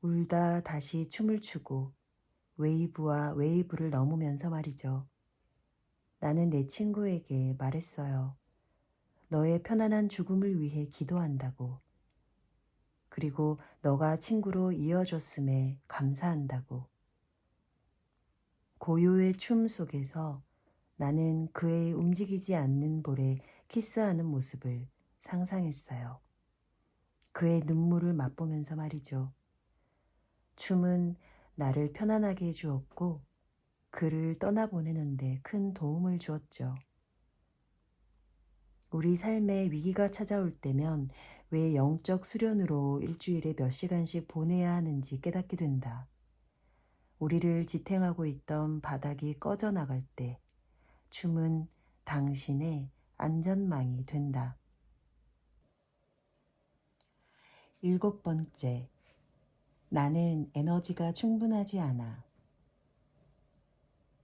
울다 다시 춤을 추고 웨이브와 웨이브를 넘으면서 말이죠. 나는 내 친구에게 말했어요. 너의 편안한 죽음을 위해 기도한다고. 그리고 너가 친구로 이어줬음에 감사한다고. 고요의 춤 속에서 나는 그의 움직이지 않는 볼에 키스하는 모습을 상상했어요. 그의 눈물을 맛보면서 말이죠. 춤은 나를 편안하게 해주었고 그를 떠나보내는데 큰 도움을 주었죠. 우리 삶에 위기가 찾아올 때면 왜 영적 수련으로 일주일에 몇 시간씩 보내야 하는지 깨닫게 된다. 우리를 지탱하고 있던 바닥이 꺼져 나갈 때 춤은 당신의 안전망이 된다. 7번째, 나는 에너지가 충분하지 않아.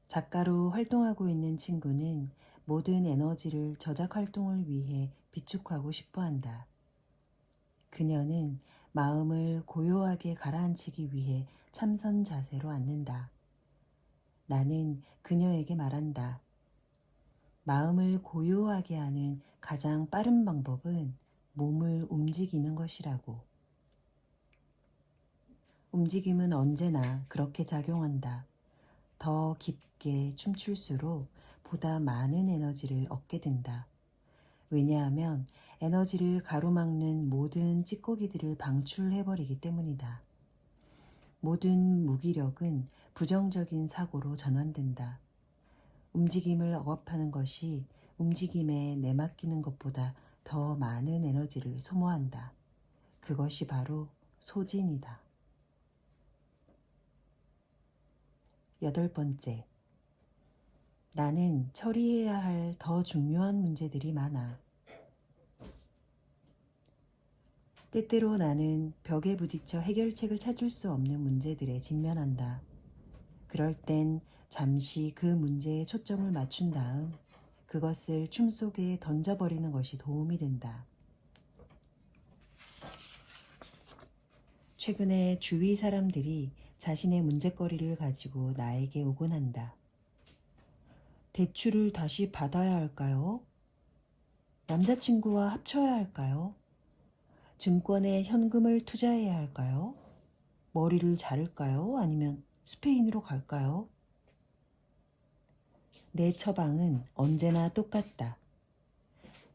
작가로 활동하고 있는 친구는 모든 에너지를 저작 활동을 위해 비축하고 싶어 한다. 그녀는 마음을 고요하게 가라앉히기 위해 참선 자세로 앉는다. 나는 그녀에게 말한다. 마음을 고요하게 하는 가장 빠른 방법은 몸을 움직이는 것이라고. 움직임은 언제나 그렇게 작용한다. 더 깊게 춤출수록 보다 많은 에너지를 얻게 된다. 왜냐하면 에너지를 가로막는 모든 찌꺼기들을 방출해버리기 때문이다. 모든 무기력은 부정적인 사고로 전환된다. 움직임을 억압하는 것이 움직임에 내맡기는 것보다 더 많은 에너지를 소모한다. 그것이 바로 소진이다. 8번째, 나는 처리해야 할 더 중요한 문제들이 많아. 때때로 나는 벽에 부딪혀 해결책을 찾을 수 없는 문제들에 직면한다. 그럴 땐 잠시 그 문제에 초점을 맞춘 다음 그것을 춤 속에 던져버리는 것이 도움이 된다. 최근에 주위 사람들이 자신의 문제거리를 가지고 나에게 오곤 한다. 대출을 다시 받아야 할까요? 남자친구와 합쳐야 할까요? 증권에 현금을 투자해야 할까요? 머리를 자를까요? 아니면 스페인으로 갈까요? 내 처방은 언제나 똑같다.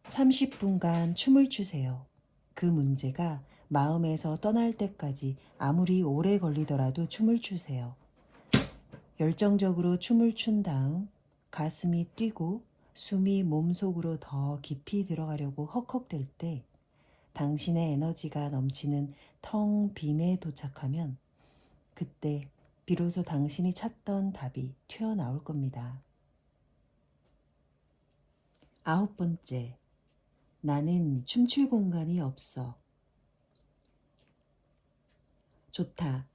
30분간 춤을 추세요. 그 문제가 마음에서 떠날 때까지 아무리 오래 걸리더라도 춤을 추세요. 열정적으로 춤을 춘 다음 가슴이 뛰고 숨이 몸속으로 더 깊이 들어가려고 헉헉댈 때 당신의 에너지가 넘치는 텅 빔에 도착하면 그때 비로소 당신이 찾던 답이 튀어나올 겁니다. 9번째, 나는 춤출 공간이 없어. 좋다.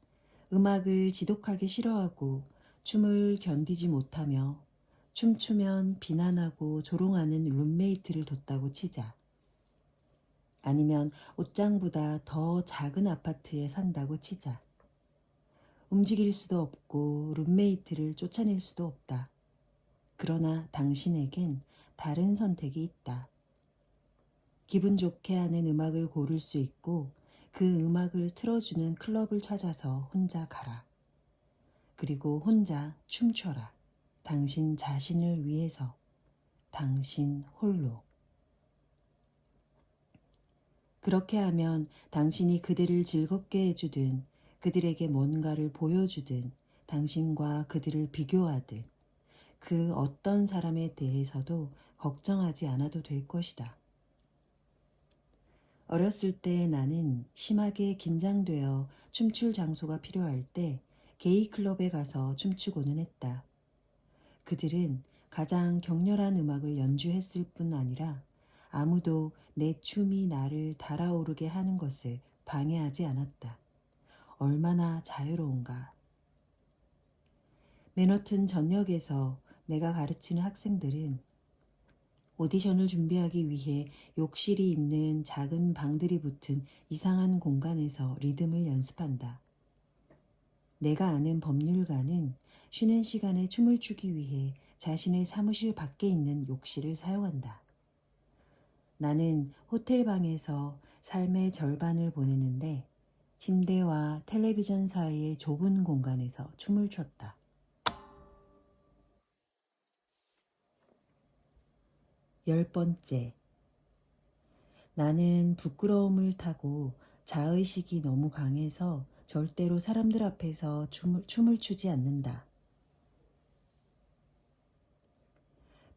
음악을 지독하게 싫어하고 춤을 견디지 못하며 춤추면 비난하고 조롱하는 룸메이트를 뒀다고 치자. 아니면 옷장보다 더 작은 아파트에 산다고 치자. 움직일 수도 없고 룸메이트를 쫓아낼 수도 없다. 그러나 당신에겐 다른 선택이 있다. 기분 좋게 하는 음악을 고를 수 있고 그 음악을 틀어주는 클럽을 찾아서 혼자 가라. 그리고 혼자 춤춰라. 당신 자신을 위해서. 당신 홀로. 그렇게 하면 당신이 그들을 즐겁게 해주든 그들에게 뭔가를 보여주든 당신과 그들을 비교하든 그 어떤 사람에 대해서도 걱정하지 않아도 될 것이다. 어렸을 때 나는 심하게 긴장되어 춤출 장소가 필요할 때 게이 클럽에 가서 춤추고는 했다. 그들은 가장 격렬한 음악을 연주했을 뿐 아니라 아무도 내 춤이 나를 달아오르게 하는 것을 방해하지 않았다. 얼마나 자유로운가. 맨허튼 전역에서 내가 가르치는 학생들은 오디션을 준비하기 위해 욕실이 있는 작은 방들이 붙은 이상한 공간에서 리듬을 연습한다. 내가 아는 법률가는 쉬는 시간에 춤을 추기 위해 자신의 사무실 밖에 있는 욕실을 사용한다. 나는 호텔 방에서 삶의 절반을 보내는데 침대와 텔레비전 사이의 좁은 공간에서 춤을 췄다. 10번째, 나는 부끄러움을 타고 자의식이 너무 강해서 절대로 사람들 앞에서 춤을 추지 않는다.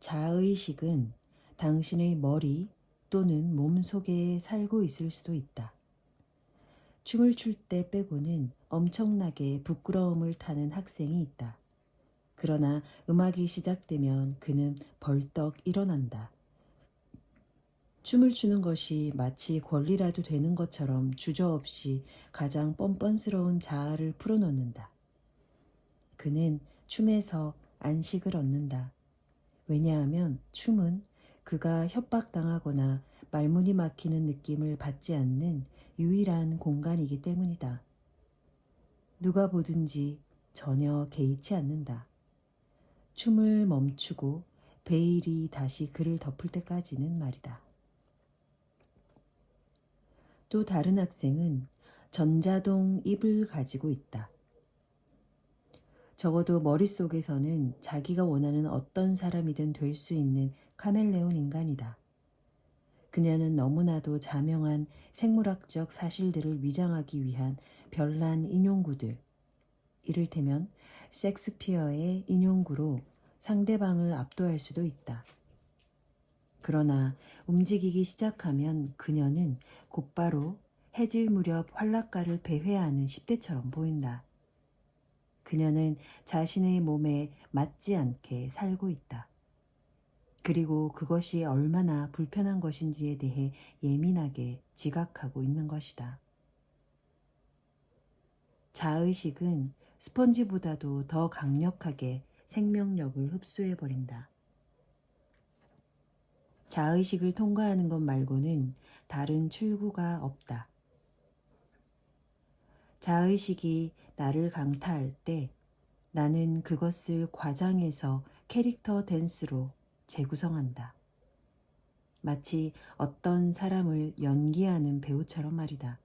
자의식은 당신의 머리 또는 몸 속에 살고 있을 수도 있다. 춤을 출 때 빼고는 엄청나게 부끄러움을 타는 학생이 있다. 그러나 음악이 시작되면 그는 벌떡 일어난다. 춤을 추는 것이 마치 권리라도 되는 것처럼 주저없이 가장 뻔뻔스러운 자아를 풀어놓는다. 그는 춤에서 안식을 얻는다. 왜냐하면 춤은 그가 협박당하거나 말문이 막히는 느낌을 받지 않는 유일한 공간이기 때문이다. 누가 보든지 전혀 개의치 않는다. 춤을 멈추고 베일이 다시 그를 덮을 때까지는 말이다. 또 다른 학생은 전자동 입을 가지고 있다. 적어도 머릿속에서는 자기가 원하는 어떤 사람이든 될 수 있는 카멜레온 인간이다. 그녀는 너무나도 자명한 생물학적 사실들을 위장하기 위한 별난 인용구들, 이를테면 셰익스피어의 인용구로 상대방을 압도할 수도 있다. 그러나 움직이기 시작하면 그녀는 곧바로 해질 무렵 활락가를 배회하는 10대처럼 보인다. 그녀는 자신의 몸에 맞지 않게 살고 있다. 그리고 그것이 얼마나 불편한 것인지에 대해 예민하게 지각하고 있는 것이다. 자의식은 스펀지보다도 더 강력하게 생명력을 흡수해버린다. 자의식을 통과하는 것 말고는 다른 출구가 없다. 자의식이 나를 강타할 때 나는 그것을 과장해서 캐릭터 댄스로 재구성한다. 마치 어떤 사람을 연기하는 배우처럼 말이다.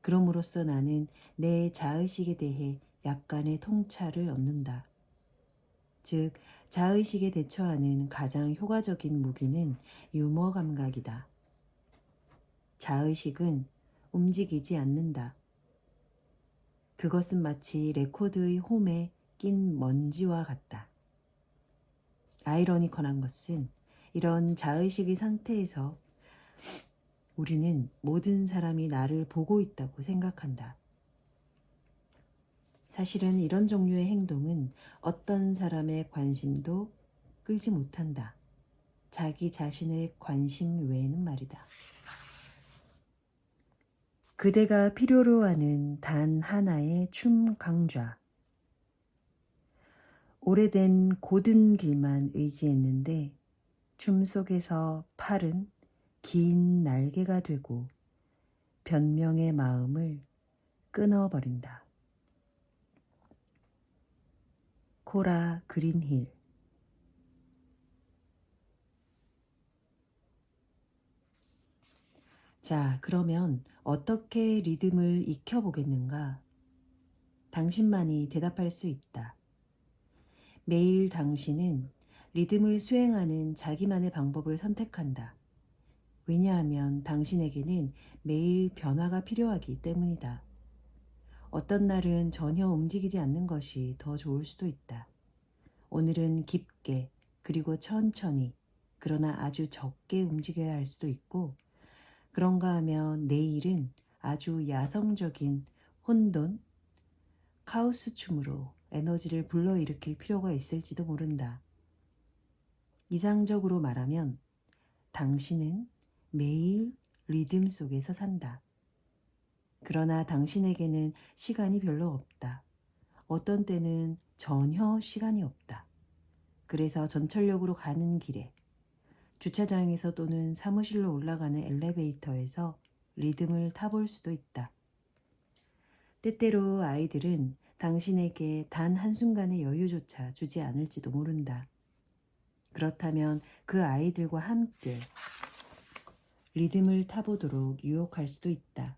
그럼으로써 나는 내 자의식에 대해 약간의 통찰을 얻는다. 즉, 자의식에 대처하는 가장 효과적인 무기는 유머 감각이다. 자의식은 움직이지 않는다. 그것은 마치 레코드의 홈에 낀 먼지와 같다. 아이러니컬한 것은 이런 자의식의 상태에서 우리는 모든 사람이 나를 보고 있다고 생각한다. 사실은 이런 종류의 행동은 어떤 사람의 관심도 끌지 못한다. 자기 자신의 관심 외에는 말이다. 그대가 필요로 하는 단 하나의 춤 강좌. 오래된 고든 길만 의지했는데 춤 속에서 팔은 긴 날개가 되고 변명의 마음을 끊어버린다. 코라 그린힐. 자, 그러면 어떻게 리듬을 익혀보겠는가? 당신만이 대답할 수 있다. 매일 당신은 리듬을 수행하는 자기만의 방법을 선택한다. 왜냐하면 당신에게는 매일 변화가 필요하기 때문이다. 어떤 날은 전혀 움직이지 않는 것이 더 좋을 수도 있다. 오늘은 깊게 그리고 천천히 그러나 아주 적게 움직여야 할 수도 있고, 그런가 하면 내일은 아주 야성적인 혼돈, 카오스 춤으로 에너지를 불러일으킬 필요가 있을지도 모른다. 이상적으로 말하면 당신은 매일 리듬 속에서 산다. 그러나 당신에게는 시간이 별로 없다. 어떤 때는 전혀 시간이 없다. 그래서 전철역으로 가는 길에, 주차장에서 또는 사무실로 올라가는 엘리베이터에서 리듬을 타볼 수도 있다. 때때로 아이들은 당신에게 단 한순간의 여유조차 주지 않을지도 모른다. 그렇다면 그 아이들과 함께 리듬을 타보도록 유혹할 수도 있다.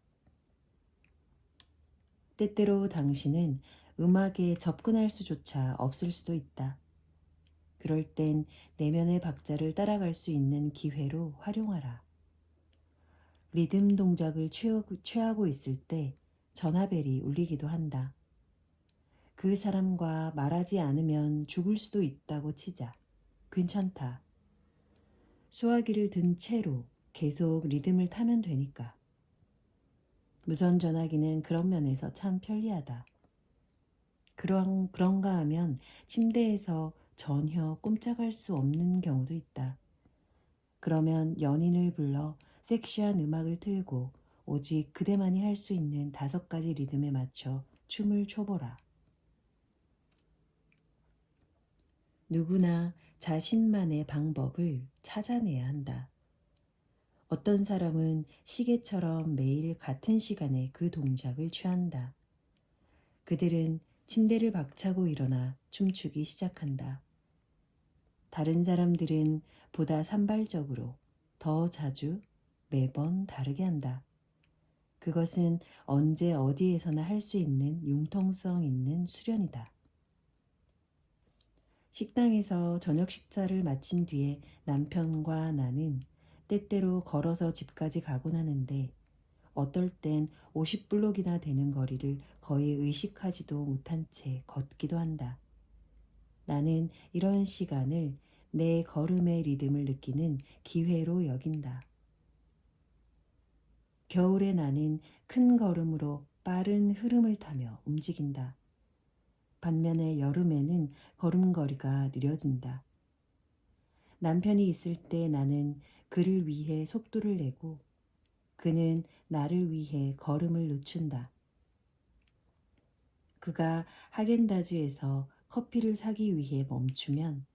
때때로 당신은 음악에 접근할 수조차 없을 수도 있다. 그럴 땐 내면의 박자를 따라갈 수 있는 기회로 활용하라. 리듬 동작을 취하고 있을 때 전화벨이 울리기도 한다. 그 사람과 말하지 않으면 죽을 수도 있다고 치자. 괜찮다. 수화기를 든 채로 계속 리듬을 타면 되니까. 무선 전화기는 그런 면에서 참 편리하다. 그런가 하면 침대에서 전혀 꼼짝할 수 없는 경우도 있다. 그러면 연인을 불러 섹시한 음악을 틀고 오직 그대만이 할 수 있는 5가지 리듬에 맞춰 춤을 춰보라. 누구나 자신만의 방법을 찾아내야 한다. 어떤 사람은 시계처럼 매일 같은 시간에 그 동작을 취한다. 그들은 침대를 박차고 일어나 춤추기 시작한다. 다른 사람들은 보다 산발적으로 더 자주 매번 다르게 한다. 그것은 언제 어디에서나 할 수 있는 융통성 있는 수련이다. 식당에서 저녁 식사를 마친 뒤에 남편과 나는 때때로 걸어서 집까지 가곤 하는데 어떨 땐 50블록이나 되는 거리를 거의 의식하지도 못한 채 걷기도 한다. 나는 이런 시간을 내 걸음의 리듬을 느끼는 기회로 여긴다. 겨울에 나는 큰 걸음으로 빠른 흐름을 타며 움직인다. 반면에 여름에는 걸음걸이가 느려진다. 남편이 있을 때 나는 그를 위해 속도를 내고 그는 나를 위해 걸음을 늦춘다. 그가 하겐다즈에서 커피를 사기 위해 멈추면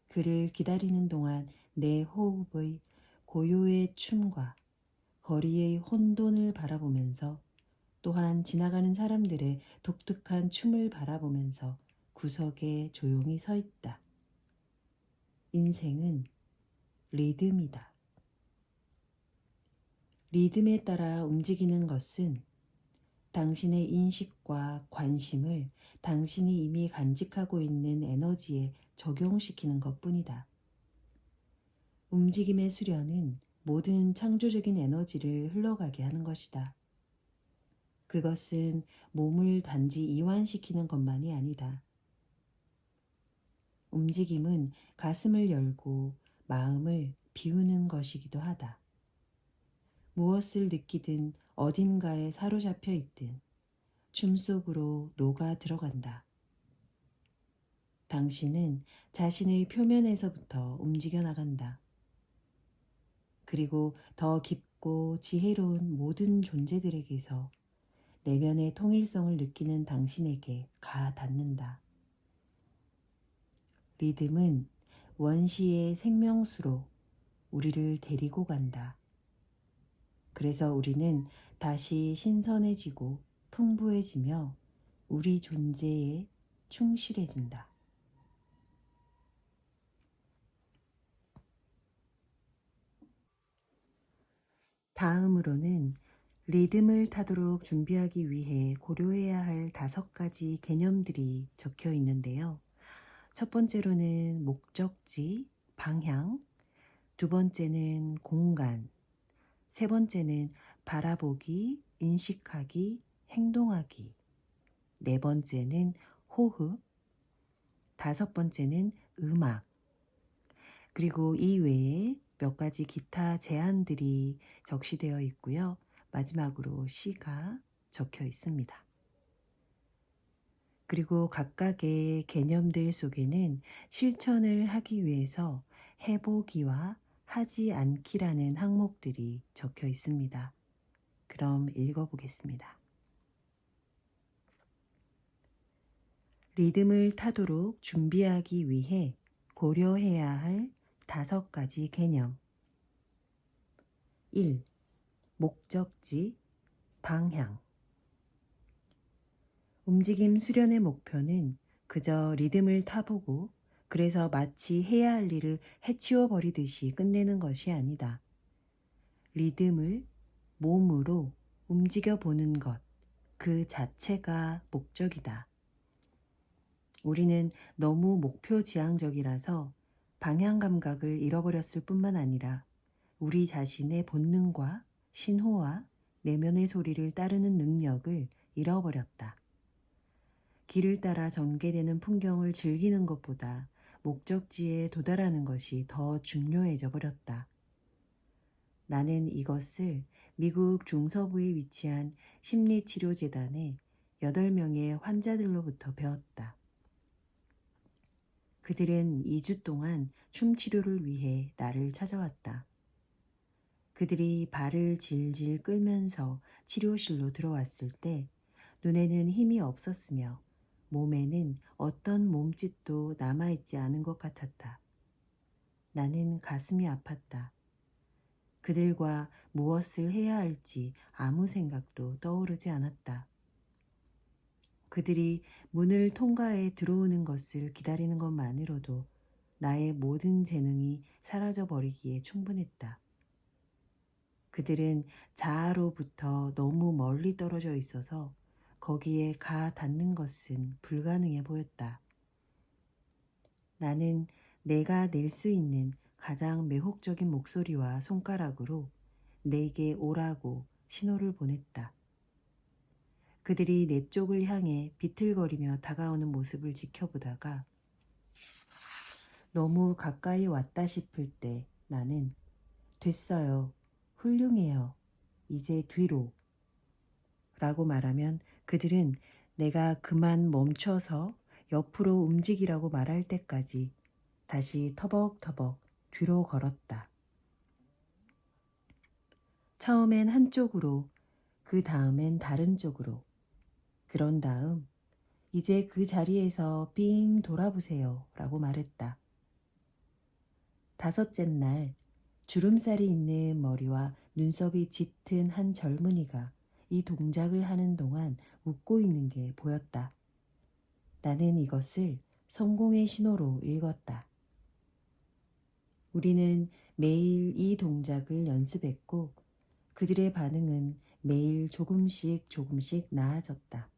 그를 기다리는 동안 내 호흡의 고요의 춤과 거리의 혼돈을 바라보면서 또한 지나가는 사람들의 독특한 춤을 바라보면서 구석에 조용히 서 있다. 인생은 리듬이다. 리듬에 따라 움직이는 것은 당신의 인식과 관심을 당신이 이미 간직하고 있는 에너지에 적용시키는 것뿐이다. 움직임의 수련은 모든 창조적인 에너지를 흘러가게 하는 것이다. 그것은 몸을 단지 이완시키는 것만이 아니다. 움직임은 가슴을 열고 마음을 비우는 것이기도 하다. 무엇을 느끼든 어딘가에 사로잡혀 있든 춤 속으로 녹아 들어간다. 당신은 자신의 표면에서부터 움직여 나간다. 그리고 더 깊고 지혜로운 모든 존재들에게서 내면의 통일성을 느끼는 당신에게 가 닿는다. 리듬은 원시의 생명수로 우리를 데리고 간다. 그래서 우리는 다시 신선해지고 풍부해지며 우리 존재에 충실해진다. 다음으로는 리듬을 타도록 준비하기 위해 고려해야 할 5가지 개념들이 적혀 있는데요. 첫 번째로는 목적지, 방향, 두 번째는 공간, 세 번째는 바라보기, 인식하기, 행동하기, 네 번째는 호흡, 다섯 번째는 음악, 그리고 이 외에 몇 가지 기타 제안들이 적시되어 있고요. 마지막으로 시가 적혀 있습니다. 그리고 각각의 개념들 속에는 실천을 하기 위해서 해보기와 하지 않기라는 항목들이 적혀 있습니다. 그럼 읽어보겠습니다. 리듬을 타도록 준비하기 위해 고려해야 할 5가지 개념. 1. 목적지, 방향. 움직임 수련의 목표는 그저 리듬을 타보고 그래서 마치 해야 할 일을 해치워 버리듯이 끝내는 것이 아니다. 리듬을 몸으로 움직여 보는 것, 그 자체가 목적이다. 우리는 너무 목표 지향적이라서 방향 감각을 잃어버렸을 뿐만 아니라 우리 자신의 본능과 신호와 내면의 소리를 따르는 능력을 잃어버렸다. 길을 따라 전개되는 풍경을 즐기는 것보다 목적지에 도달하는 것이 더 중요해져 버렸다. 나는 이것을 미국 중서부에 위치한 심리치료재단의 8명의 환자들로부터 배웠다. 그들은 2주 동안 춤치료를 위해 나를 찾아왔다. 그들이 발을 질질 끌면서 치료실로 들어왔을 때 눈에는 힘이 없었으며 몸에는 어떤 몸짓도 남아있지 않은 것 같았다. 나는 가슴이 아팠다. 그들과 무엇을 해야 할지 아무 생각도 떠오르지 않았다. 그들이 문을 통과해 들어오는 것을 기다리는 것만으로도 나의 모든 재능이 사라져 버리기에 충분했다. 그들은 자아로부터 너무 멀리 떨어져 있어서 거기에 가 닿는 것은 불가능해 보였다. 나는 내가 낼 수 있는 가장 매혹적인 목소리와 손가락으로 내게 오라고 신호를 보냈다. 그들이 내 쪽을 향해 비틀거리며 다가오는 모습을 지켜보다가 너무 가까이 왔다 싶을 때 나는 됐어요. 훌륭해요. 이제 뒤로. 라고 말하면 그들은 내가 그만 멈춰서 옆으로 움직이라고 말할 때까지 다시 터벅터벅 뒤로 걸었다. 처음엔 한쪽으로, 그 다음엔 다른 쪽으로. 그런 다음 이제 그 자리에서 삥 돌아보세요 라고 말했다. 다섯째 날 주름살이 있는 머리와 눈썹이 짙은 한 젊은이가 이 동작을 하는 동안 웃고 있는 게 보였다. 나는 이것을 성공의 신호로 읽었다. 우리는 매일 이 동작을 연습했고 그들의 반응은 매일 조금씩 조금씩 나아졌다.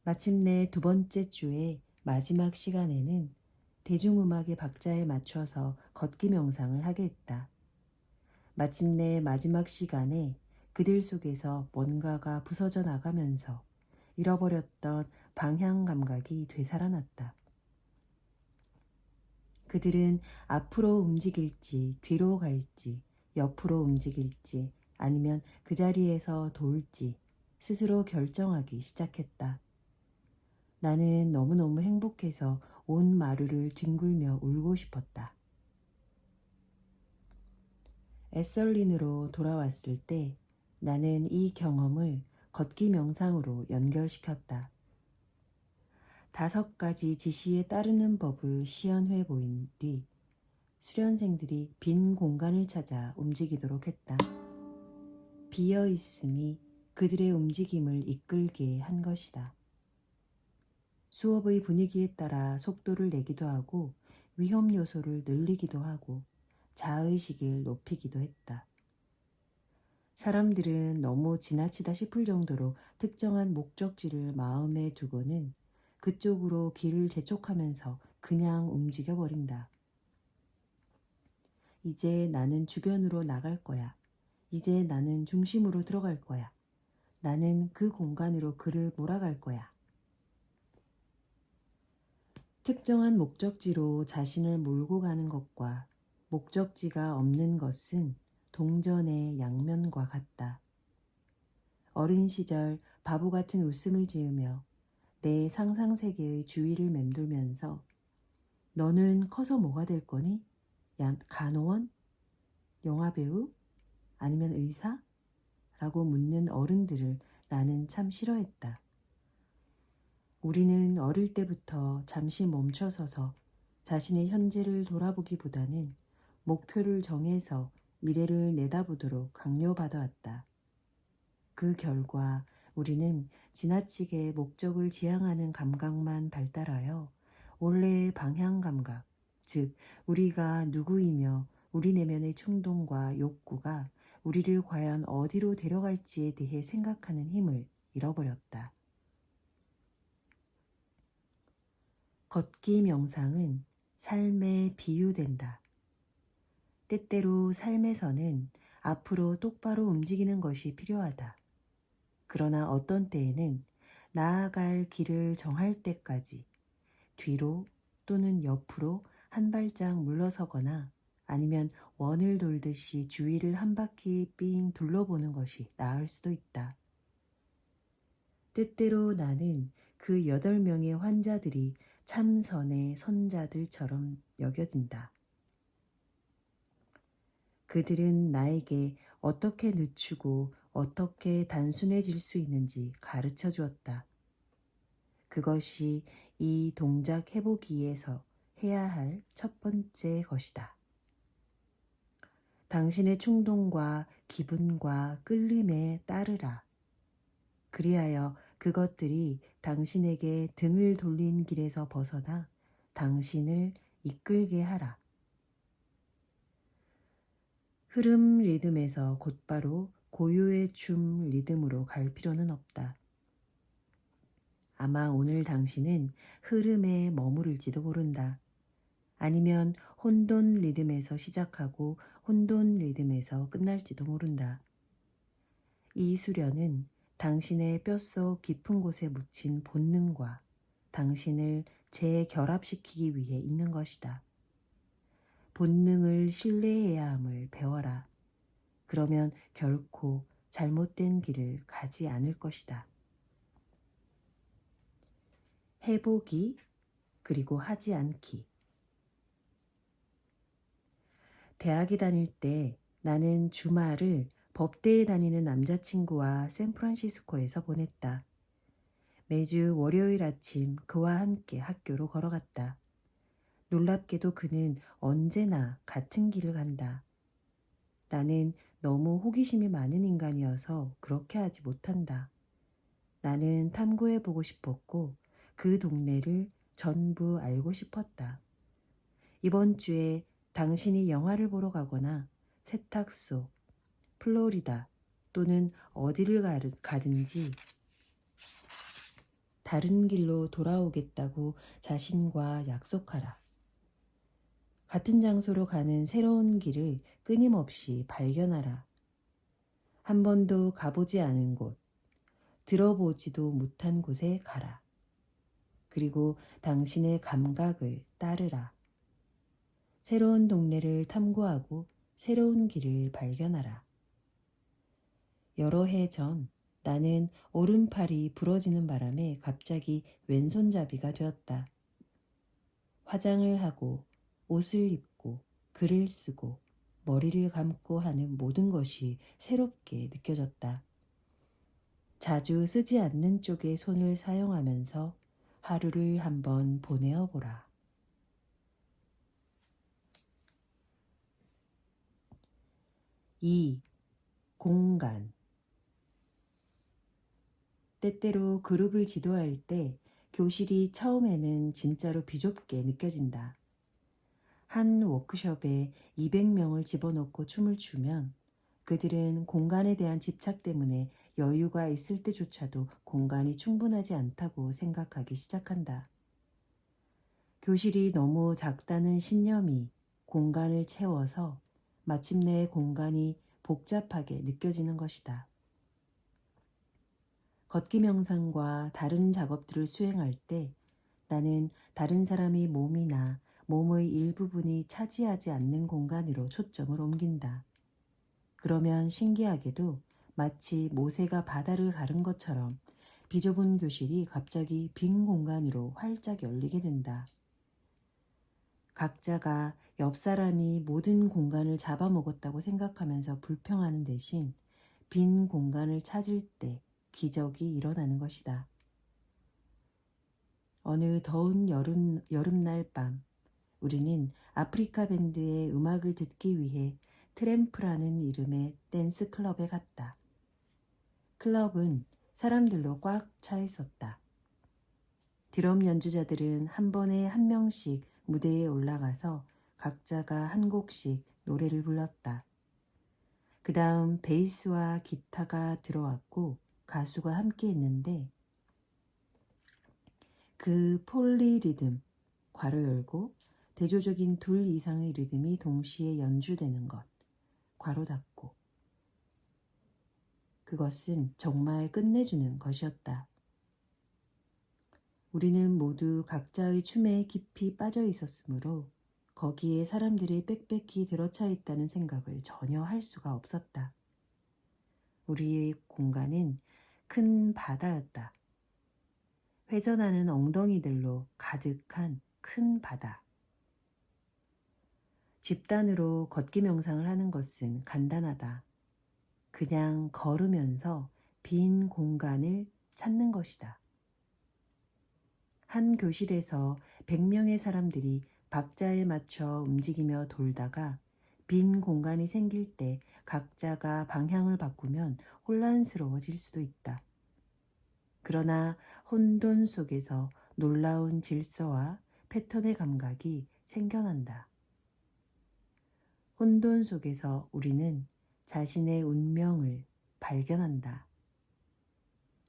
마침내 두 번째 주의 마지막 시간에는 대중음악의 박자에 맞춰서 걷기 명상을 하게 했다. 마침내 마지막 시간에 그들 속에서 뭔가가 부서져 나가면서 잃어버렸던 방향 감각이 되살아났다. 그들은 앞으로 움직일지 뒤로 갈지 옆으로 움직일지 아니면 그 자리에서 돌지 스스로 결정하기 시작했다. 나는 너무너무 행복해서 온 마루를 뒹굴며 울고 싶었다. 에설린으로 돌아왔을 때 나는 이 경험을 걷기 명상으로 연결시켰다. 5가지 지시에 따르는 법을 시연해 보인 뒤 수련생들이 빈 공간을 찾아 움직이도록 했다. 비어 있음이 그들의 움직임을 이끌게 한 것이다. 수업의 분위기에 따라 속도를 내기도 하고 위험 요소를 늘리기도 하고 자의식을 높이기도 했다. 사람들은 너무 지나치다 싶을 정도로 특정한 목적지를 마음에 두고는 그쪽으로 길을 재촉하면서 그냥 움직여 버린다. 이제 나는 주변으로 나갈 거야. 이제 나는 중심으로 들어갈 거야. 나는 그 공간으로 그를 몰아갈 거야. 특정한 목적지로 자신을 몰고 가는 것과 목적지가 없는 것은 동전의 양면과 같다. 어린 시절 바보 같은 웃음을 지으며 내 상상세계의 주위를 맴돌면서 너는 커서 뭐가 될 거니? 간호원? 영화배우? 아니면 의사? 라고 묻는 어른들을 나는 참 싫어했다. 우리는 어릴 때부터 잠시 멈춰서서 자신의 현재를 돌아보기보다는 목표를 정해서 미래를 내다보도록 강요받아왔다. 그 결과 우리는 지나치게 목적을 지향하는 감각만 발달하여 원래의 방향 감각, 즉 우리가 누구이며 우리 내면의 충동과 욕구가 우리를 과연 어디로 데려갈지에 대해 생각하는 힘을 잃어버렸다. 걷기 명상은 삶에 비유된다. 때때로 삶에서는 앞으로 똑바로 움직이는 것이 필요하다. 그러나 어떤 때에는 나아갈 길을 정할 때까지 뒤로 또는 옆으로 한 발짝 물러서거나 아니면 원을 돌듯이 주위를 한 바퀴 삥 둘러보는 것이 나을 수도 있다. 때때로 나는 그 8명의 환자들이 참선의 선자들처럼 여겨진다. 그들은 나에게 어떻게 늦추고 어떻게 단순해질 수 있는지 가르쳐 주었다. 그것이 이 동작 해보기에서 해야 할 첫 번째 것이다. 당신의 충동과 기분과 끌림에 따르라. 그리하여 그것들이 당신에게 등을 돌린 길에서 벗어나 당신을 이끌게 하라. 흐름 리듬에서 곧바로 고요의 춤 리듬으로 갈 필요는 없다. 아마 오늘 당신은 흐름에 머무를지도 모른다. 아니면 혼돈 리듬에서 시작하고 혼돈 리듬에서 끝날지도 모른다. 이 수련은 당신의 뼛속 깊은 곳에 묻힌 본능과 당신을 재결합시키기 위해 있는 것이다. 본능을 신뢰해야 함을 배워라. 그러면 결코 잘못된 길을 가지 않을 것이다. 해보기 그리고 하지 않기. 대학에 다닐 때 나는 주말을 법대에 다니는 남자친구와 샌프란시스코에서 보냈다. 매주 월요일 아침 그와 함께 학교로 걸어갔다. 놀랍게도 그는 언제나 같은 길을 간다. 나는 너무 호기심이 많은 인간이어서 그렇게 하지 못한다. 나는 탐구해보고 싶었고 그 동네를 전부 알고 싶었다. 이번 주에 당신이 영화를 보러 가거나 세탁소, 플로리다 또는 어디를 가든지 다른 길로 돌아오겠다고 자신과 약속하라. 같은 장소로 가는 새로운 길을 끊임없이 발견하라. 한 번도 가보지 않은 곳, 들어보지도 못한 곳에 가라. 그리고 당신의 감각을 따르라. 새로운 동네를 탐구하고 새로운 길을 발견하라. 여러 해 전 나는 오른팔이 부러지는 바람에 갑자기 왼손잡이가 되었다. 화장을 하고 옷을 입고 글을 쓰고 머리를 감고 하는 모든 것이 새롭게 느껴졌다. 자주 쓰지 않는 쪽의 손을 사용하면서 하루를 한번 보내어 보라. 2. 공간. 때때로 그룹을 지도할 때 교실이 처음에는 진짜로 비좁게 느껴진다. 한 워크숍에 200명을 집어넣고 춤을 추면 그들은 공간에 대한 집착 때문에 여유가 있을 때조차도 공간이 충분하지 않다고 생각하기 시작한다. 교실이 너무 작다는 신념이 공간을 채워서 마침내 공간이 복잡하게 느껴지는 것이다. 걷기 명상과 다른 작업들을 수행할 때 나는 다른 사람의 몸이나 몸의 일부분이 차지하지 않는 공간으로 초점을 옮긴다. 그러면 신기하게도 마치 모세가 바다를 가른 것처럼 비좁은 교실이 갑자기 빈 공간으로 활짝 열리게 된다. 각자가 옆 사람이 모든 공간을 잡아먹었다고 생각하면서 불평하는 대신 빈 공간을 찾을 때 기적이 일어나는 것이다. 어느 더운 여름날 밤 우리는 아프리카 밴드의 음악을 듣기 위해 트램프라는 이름의 댄스 클럽에 갔다. 클럽은 사람들로 꽉 차 있었다. 드럼 연주자들은 한 번에 한 명씩 무대에 올라가서 각자가 한 곡씩 노래를 불렀다. 그 다음 베이스와 기타가 들어왔고 가수가 함께 했는데 그 폴리리듬, 괄호 열고 대조적인 둘 이상의 리듬이 동시에 연주되는 것, 괄호 닫고. 그것은 정말 끝내주는 것이었다. 우리는 모두 각자의 춤에 깊이 빠져 있었으므로 거기에 사람들이 빽빽히 들어차 있다는 생각을 전혀 할 수가 없었다. 우리의 공간은 큰 바다였다. 회전하는 엉덩이들로 가득한 큰 바다. 집단으로 걷기 명상을 하는 것은 간단하다. 그냥 걸으면서 빈 공간을 찾는 것이다. 한 교실에서 100명의 사람들이 박자에 맞춰 움직이며 돌다가 빈 공간이 생길 때 각자가 방향을 바꾸면 혼란스러워질 수도 있다. 그러나 혼돈 속에서 놀라운 질서와 패턴의 감각이 생겨난다. 혼돈 속에서 우리는 자신의 운명을 발견한다.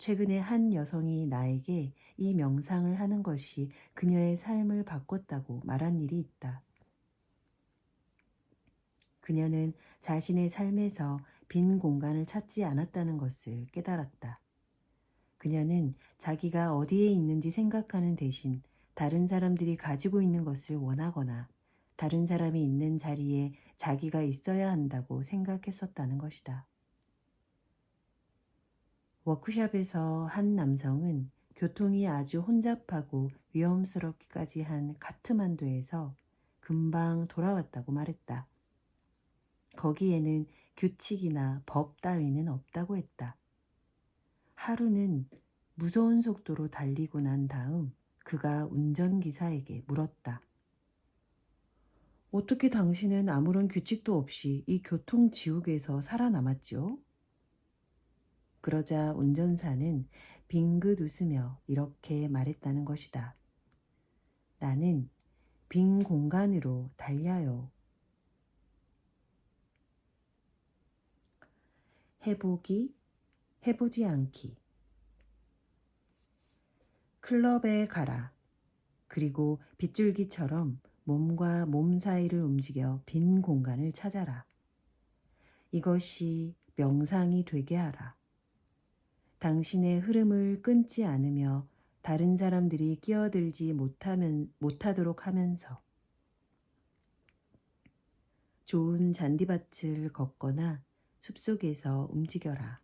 최근에 한 여성이 나에게 이 명상을 하는 것이 그녀의 삶을 바꿨다고 말한 일이 있다. 그녀는 자신의 삶에서 빈 공간을 찾지 않았다는 것을 깨달았다. 그녀는 자기가 어디에 있는지 생각하는 대신 다른 사람들이 가지고 있는 것을 원하거나 다른 사람이 있는 자리에 자기가 있어야 한다고 생각했었다는 것이다. 워크숍에서 한 남성은 교통이 아주 혼잡하고 위험스럽기까지 한 카트만두에서 금방 돌아왔다고 말했다. 거기에는 규칙이나 법 따위는 없다고 했다. 하루는 무서운 속도로 달리고 난 다음 그가 운전기사에게 물었다. 어떻게 당신은 아무런 규칙도 없이 이 교통지옥에서 살아남았지요? 그러자 운전사는 빙긋 웃으며 이렇게 말했다는 것이다. 나는 빈 공간으로 달려요. 해보기, 해보지 않기. 클럽에 가라. 그리고 빗줄기처럼 몸과 몸 사이를 움직여 빈 공간을 찾아라. 이것이 명상이 되게 하라. 당신의 흐름을 끊지 않으며 다른 사람들이 끼어들지 못하도록 하면서 좋은 잔디밭을 걷거나 숲속에서 움직여라.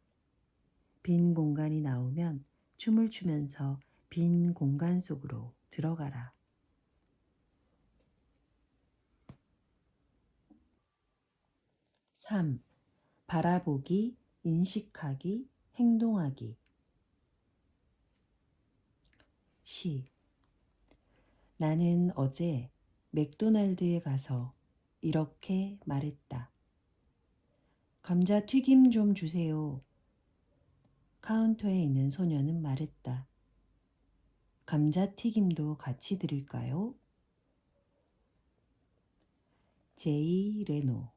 빈 공간이 나오면 춤을 추면서 빈 공간 속으로 들어가라. 3. 바라보기, 인식하기, 행동하기. 시. 나는 어제 맥도날드에 가서 이렇게 말했다. 감자 튀김 좀 주세요. 카운터에 있는 소녀는 말했다. 감자 튀김도 같이 드릴까요? 제이 레노.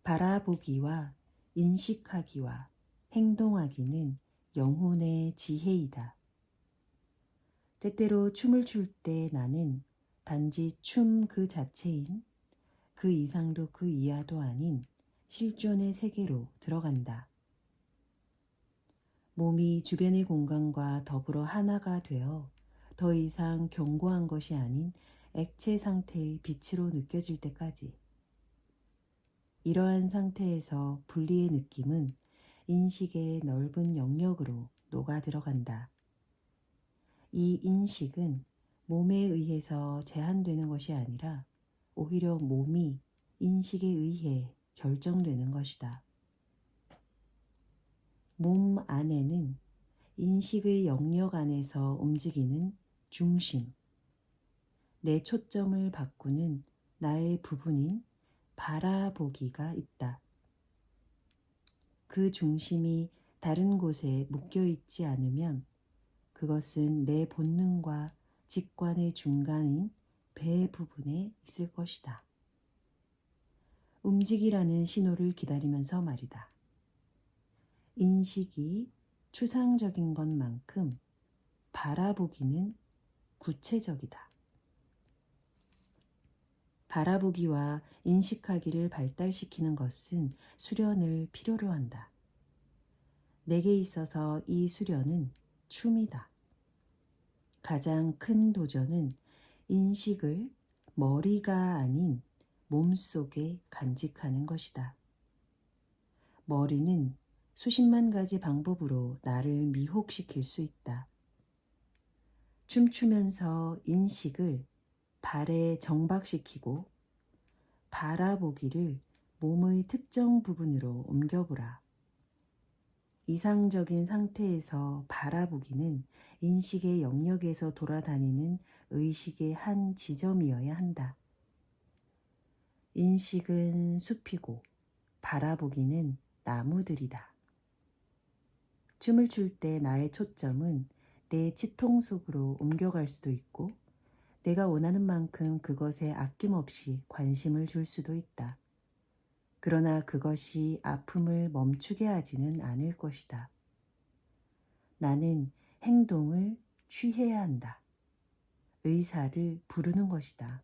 바라보기와 인식하기와 행동하기는 영혼의 지혜이다. 때때로 춤을 출 때 나는 단지 춤 그 자체인 그 이상도 그 이하도 아닌 실존의 세계로 들어간다. 몸이 주변의 공간과 더불어 하나가 되어 더 이상 견고한 것이 아닌 액체 상태의 빛으로 느껴질 때까지. 이러한 상태에서 분리의 느낌은 인식의 넓은 영역으로 녹아 들어간다. 이 인식은 몸에 의해서 제한되는 것이 아니라 오히려 몸이 인식에 의해 결정되는 것이다. 몸 안에는 인식의 영역 안에서 움직이는 중심, 내 초점을 바꾸는 나의 부분인 바라보기가 있다. 그 중심이 다른 곳에 묶여 있지 않으면 그것은 내 본능과 직관의 중간인 배 부분에 있을 것이다. 움직이라는 신호를 기다리면서 말이다. 인식이 추상적인 것만큼 바라보기는 구체적이다. 바라보기와 인식하기를 발달시키는 것은 수련을 필요로 한다. 내게 있어서 이 수련은 춤이다. 가장 큰 도전은 인식을 머리가 아닌 몸속에 간직하는 것이다. 머리는 수십만 가지 방법으로 나를 미혹시킬 수 있다. 춤추면서 인식을 발에 정박시키고 바라보기를 몸의 특정 부분으로 옮겨보라. 이상적인 상태에서 바라보기는 인식의 영역에서 돌아다니는 의식의 한 지점이어야 한다. 인식은 숲이고 바라보기는 나무들이다. 춤을 출 때 나의 초점은 내 치통 속으로 옮겨갈 수도 있고 내가 원하는 만큼 그것에 아낌없이 관심을 줄 수도 있다. 그러나 그것이 아픔을 멈추게 하지는 않을 것이다. 나는 행동을 취해야 한다. 의사를 부르는 것이다.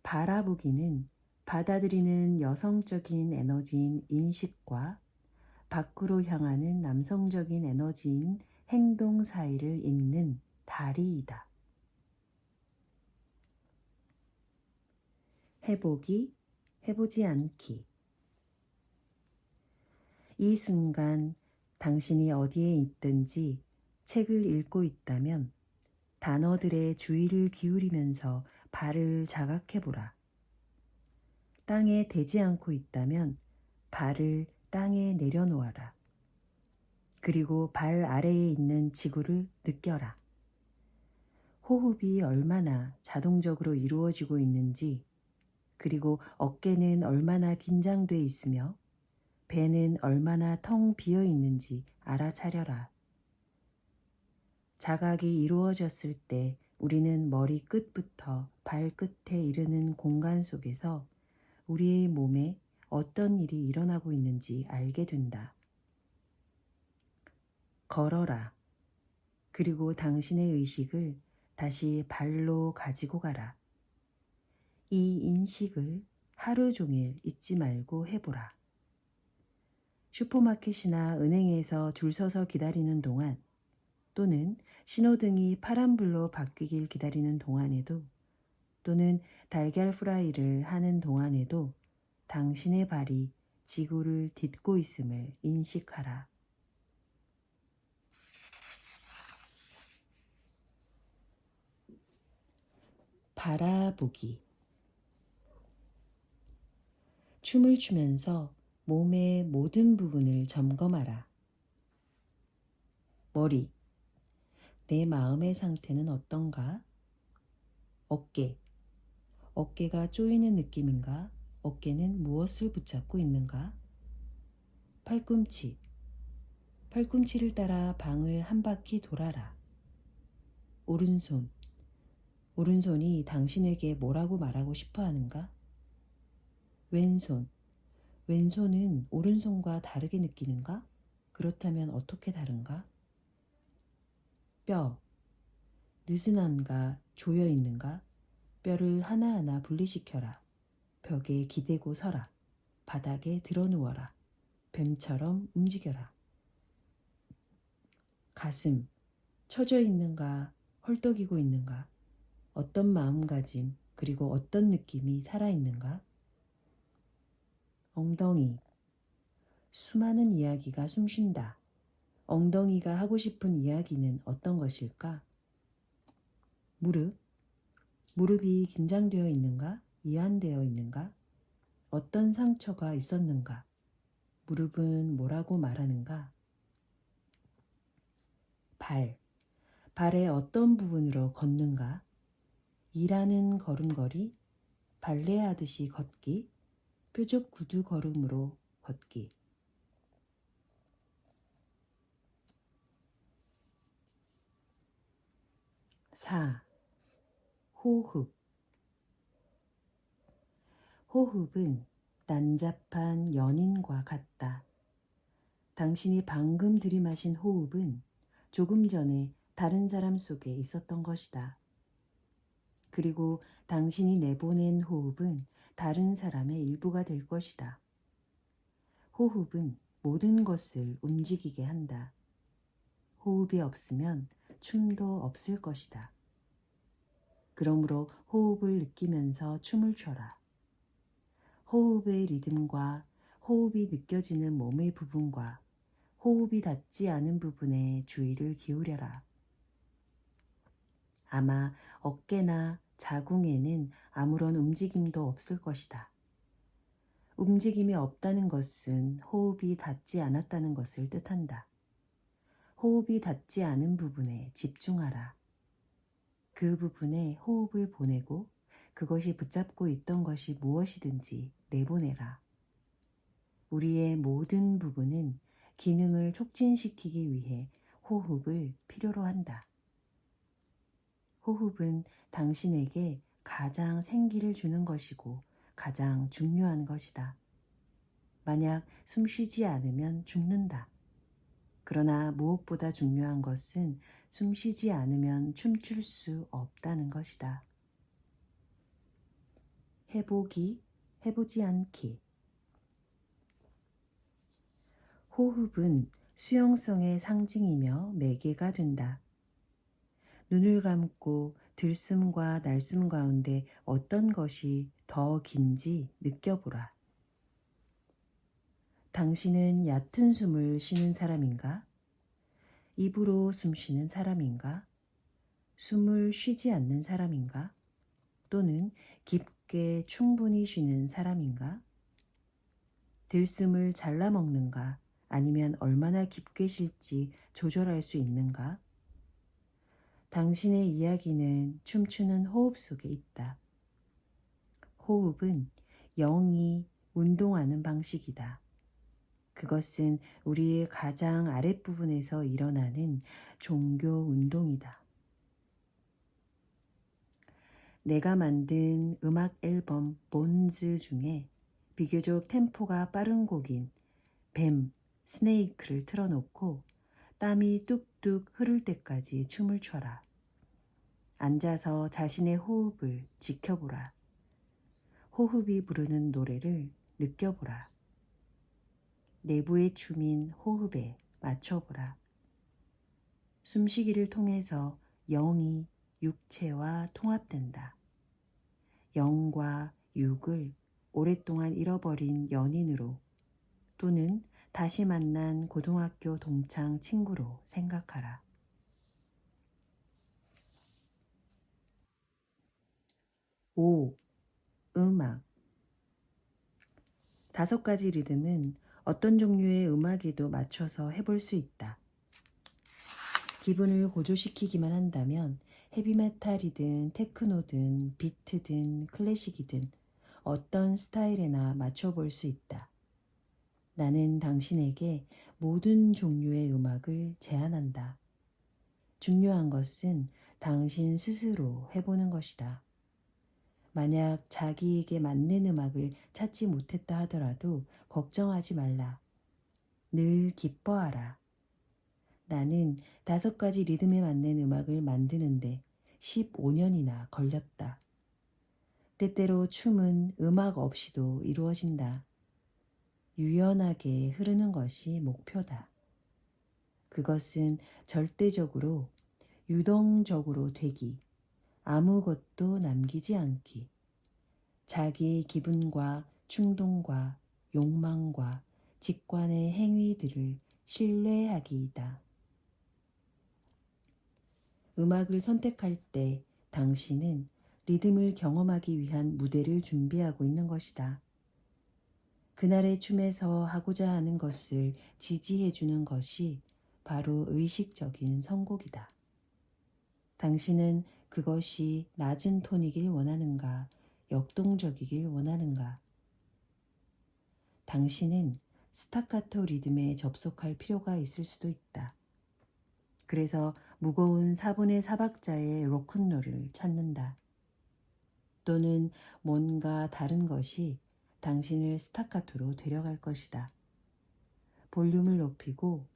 바라보기는 받아들이는 여성적인 에너지인 인식과 밖으로 향하는 남성적인 에너지인 행동 사이를 잇는 다리이다. 해보기, 해보지 않기. 이 순간 당신이 어디에 있든지 책을 읽고 있다면 단어들의 주의를 기울이면서 발을 자각해보라. 땅에 대지 않고 있다면 발을 땅에 내려놓아라. 그리고 발 아래에 있는 지구를 느껴라. 호흡이 얼마나 자동적으로 이루어지고 있는지, 그리고 어깨는 얼마나 긴장돼 있으며 배는 얼마나 텅 비어 있는지 알아차려라. 자각이 이루어졌을 때 우리는 머리 끝부터 발끝에 이르는 공간 속에서 우리의 몸에 어떤 일이 일어나고 있는지 알게 된다. 걸어라. 그리고 당신의 의식을 다시 발로 가지고 가라. 이 인식을 하루 종일 잊지 말고 해보라. 슈퍼마켓이나 은행에서 줄 서서 기다리는 동안, 또는 신호등이 파란불로 바뀌길 기다리는 동안에도, 또는 달걀 프라이를 하는 동안에도 당신의 발이 지구를 딛고 있음을 인식하라. 바라보기. 춤을 추면서 몸의 모든 부분을 점검하라. 머리. 내 마음의 상태는 어떤가? 어깨. 어깨가 쪼이는 느낌인가? 어깨는 무엇을 붙잡고 있는가? 팔꿈치. 팔꿈치를 따라 방을 한 바퀴 돌아라. 오른손. 오른손이 당신에게 뭐라고 말하고 싶어 하는가? 왼손. 왼손은 오른손과 다르게 느끼는가? 그렇다면 어떻게 다른가? 뼈. 느슨한가? 조여 있는가? 뼈를 하나하나 분리시켜라. 벽에 기대고 서라. 바닥에 드러누워라. 뱀처럼 움직여라. 가슴. 처져 있는가? 헐떡이고 있는가? 어떤 마음가짐, 그리고 어떤 느낌이 살아있는가? 엉덩이. 수많은 이야기가 숨쉰다. 엉덩이가 하고 싶은 이야기는 어떤 것일까? 무릎. 무릎이 긴장되어 있는가? 이완되어 있는가? 어떤 상처가 있었는가? 무릎은 뭐라고 말하는가? 발. 발의 어떤 부분으로 걷는가? 일하는 걸음걸이, 발레하듯이 걷기, 뾰족 구두 걸음으로 걷기. 4. 호흡. 호흡은 난잡한 연인과 같다. 당신이 방금 들이마신 호흡은 조금 전에 다른 사람 속에 있었던 것이다. 그리고 당신이 내보낸 호흡은 다른 사람의 일부가 될 것이다. 호흡은 모든 것을 움직이게 한다. 호흡이 없으면 춤도 없을 것이다. 그러므로 호흡을 느끼면서 춤을 춰라. 호흡의 리듬과 호흡이 느껴지는 몸의 부분과 호흡이 닿지 않은 부분에 주의를 기울여라. 아마 어깨나 자궁에는 아무런 움직임도 없을 것이다. 움직임이 없다는 것은 호흡이 닿지 않았다는 것을 뜻한다. 호흡이 닿지 않은 부분에 집중하라. 그 부분에 호흡을 보내고 그것이 붙잡고 있던 것이 무엇이든지 내보내라. 우리의 모든 부분은 기능을 촉진시키기 위해 호흡을 필요로 한다. 호흡은 당신에게 가장 생기를 주는 것이고 가장 중요한 것이다. 만약 숨 쉬지 않으면 죽는다. 그러나 무엇보다 중요한 것은 숨 쉬지 않으면 춤출 수 없다는 것이다. 해보기, 해보지 않기. 호흡은 수용성의 상징이며 매개가 된다. 눈을 감고 들숨과 날숨 가운데 어떤 것이 더 긴지 느껴보라. 당신은 얕은 숨을 쉬는 사람인가? 입으로 숨 쉬는 사람인가? 숨을 쉬지 않는 사람인가? 또는 깊게 충분히 쉬는 사람인가? 들숨을 잘라 먹는가? 아니면 얼마나 깊게 쉴지 조절할 수 있는가? 당신의 이야기는 춤추는 호흡 속에 있다. 호흡은 영이 운동하는 방식이다. 그것은 우리의 가장 아랫부분에서 일어나는 종교 운동이다. 내가 만든 음악 앨범 본즈 중에 비교적 템포가 빠른 곡인 뱀, 스네이크를 틀어놓고 땀이 뚝뚝 흐를 때까지 춤을 춰라. 앉아서 자신의 호흡을 지켜보라. 호흡이 부르는 노래를 느껴보라. 내부의 춤인 호흡에 맞춰보라. 숨쉬기를 통해서 영이 육체와 통합된다. 영과 육을 오랫동안 잃어버린 연인으로 또는 다시 만난 고등학교 동창 친구로 생각하라. 5. 음악. 5가지 리듬은 어떤 종류의 음악에도 맞춰서 해볼 수 있다. 기분을 고조시키기만 한다면 헤비메탈이든 테크노든 비트든 클래식이든 어떤 스타일에나 맞춰볼 수 있다. 나는 당신에게 모든 종류의 음악을 제안한다. 중요한 것은 당신 스스로 해보는 것이다. 만약 자기에게 맞는 음악을 찾지 못했다 하더라도 걱정하지 말라. 늘 기뻐하라. 나는 5가지 리듬에 맞는 음악을 만드는데 15년이나 걸렸다. 때때로 춤은 음악 없이도 이루어진다. 유연하게 흐르는 것이 목표다. 그것은 절대적으로, 유동적으로 되기, 아무것도 남기지 않기, 자기 기분과 충동과 욕망과 직관의 행위들을 신뢰하기이다. 음악을 선택할 때 당신은 리듬을 경험하기 위한 무대를 준비하고 있는 것이다. 그날의 춤에서 하고자 하는 것을 지지해 주는 것이 바로 의식적인 선곡이다. 당신은 그것이 낮은 톤이길 원하는가, 역동적이길 원하는가? 당신은 스타카토 리듬에 접속할 필요가 있을 수도 있다. 그래서 무거운 4분의 4박자의 로큰롤을 찾는다. 또는 뭔가 다른 것이 당신을 스타카토로 데려갈 것이다. 볼륨을 높이고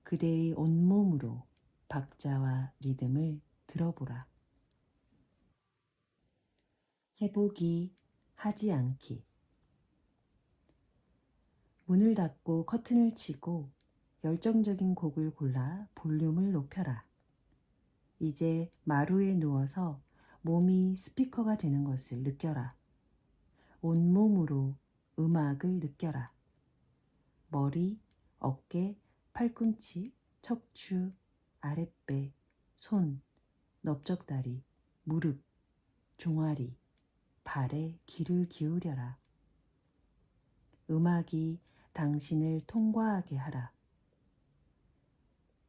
그대의 온몸으로 박자와 리듬을 들어보라. 해보기, 하지 않기. 문을 닫고 커튼을 치고 열정적인 곡을 골라 볼륨을 높여라. 이제 마루에 누워서 몸이 스피커가 되는 것을 느껴라. 온몸으로 음악을 느껴라. 머리, 어깨, 팔꿈치, 척추, 아랫배, 손, 넓적다리, 무릎, 종아리, 발에 귀를 기울여라. 음악이 당신을 통과하게 하라.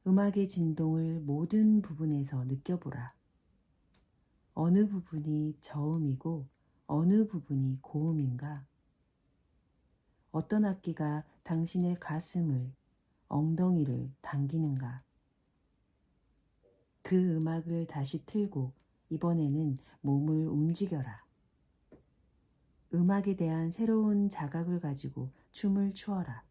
음악의 진동을 모든 부분에서 느껴보라. 어느 부분이 저음이고 어느 부분이 고음인가? 어떤 악기가 당신의 가슴을, 엉덩이를 당기는가? 그 음악을 다시 틀고 이번에는 몸을 움직여라. 음악에 대한 새로운 자각을 가지고 춤을 추어라.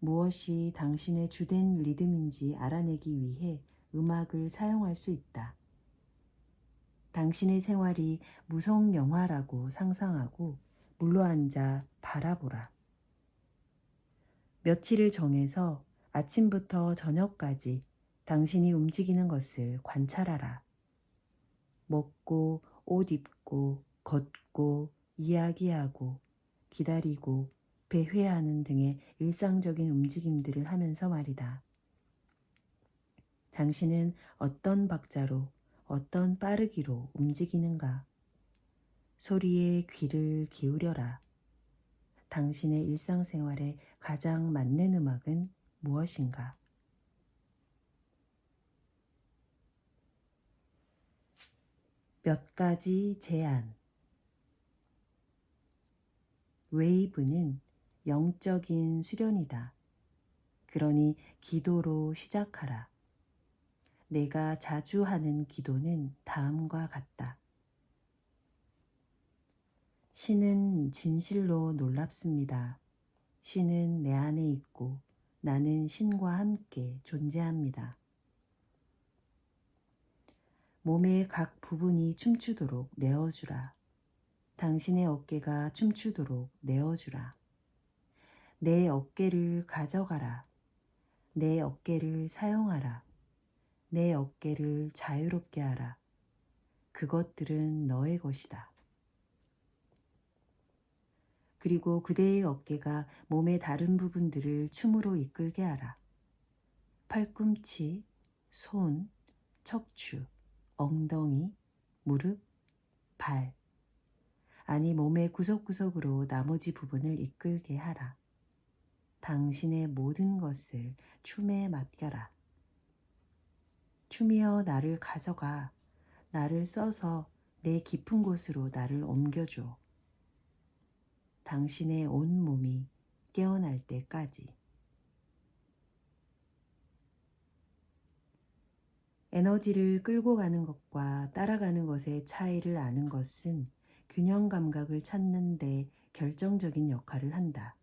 무엇이 당신의 주된 리듬인지 알아내기 위해 음악을 사용할 수 있다. 당신의 생활이 무성 영화라고 상상하고 물러앉아 바라보라. 며칠을 정해서 아침부터 저녁까지 당신이 움직이는 것을 관찰하라. 먹고, 옷 입고, 걷고, 이야기하고, 기다리고, 배회하는 등의 일상적인 움직임들을 하면서 말이다. 당신은 어떤 박자로, 어떤 빠르기로 움직이는가? 소리에 귀를 기울여라. 당신의 일상생활에 가장 맞는 음악은 무엇인가? 몇 가지 제안. 웨이브는 영적인 수련이다. 그러니 기도로 시작하라. 내가 자주 하는 기도는 다음과 같다. 신은 진실로 놀랍습니다. 신은 내 안에 있고 나는 신과 함께 존재합니다. 몸의 각 부분이 춤추도록 내어주라. 당신의 어깨가 춤추도록 내어주라. 내 어깨를 가져가라. 내 어깨를 사용하라. 내 어깨를 자유롭게 하라. 그것들은 너의 것이다. 그리고 그대의 어깨가 몸의 다른 부분들을 춤으로 이끌게 하라. 팔꿈치, 손, 척추, 엉덩이, 무릎, 발. 아니 몸의 구석구석으로 나머지 부분을 이끌게 하라. 당신의 모든 것을 춤에 맡겨라. 춤이여 나를 가져가. 나를 써서 내 깊은 곳으로 나를 옮겨줘. 당신의 온 몸이 깨어날 때까지. 에너지를 끌고 가는 것과 따라가는 것의 차이를 아는 것은 균형 감각을 찾는 데 결정적인 역할을 한다.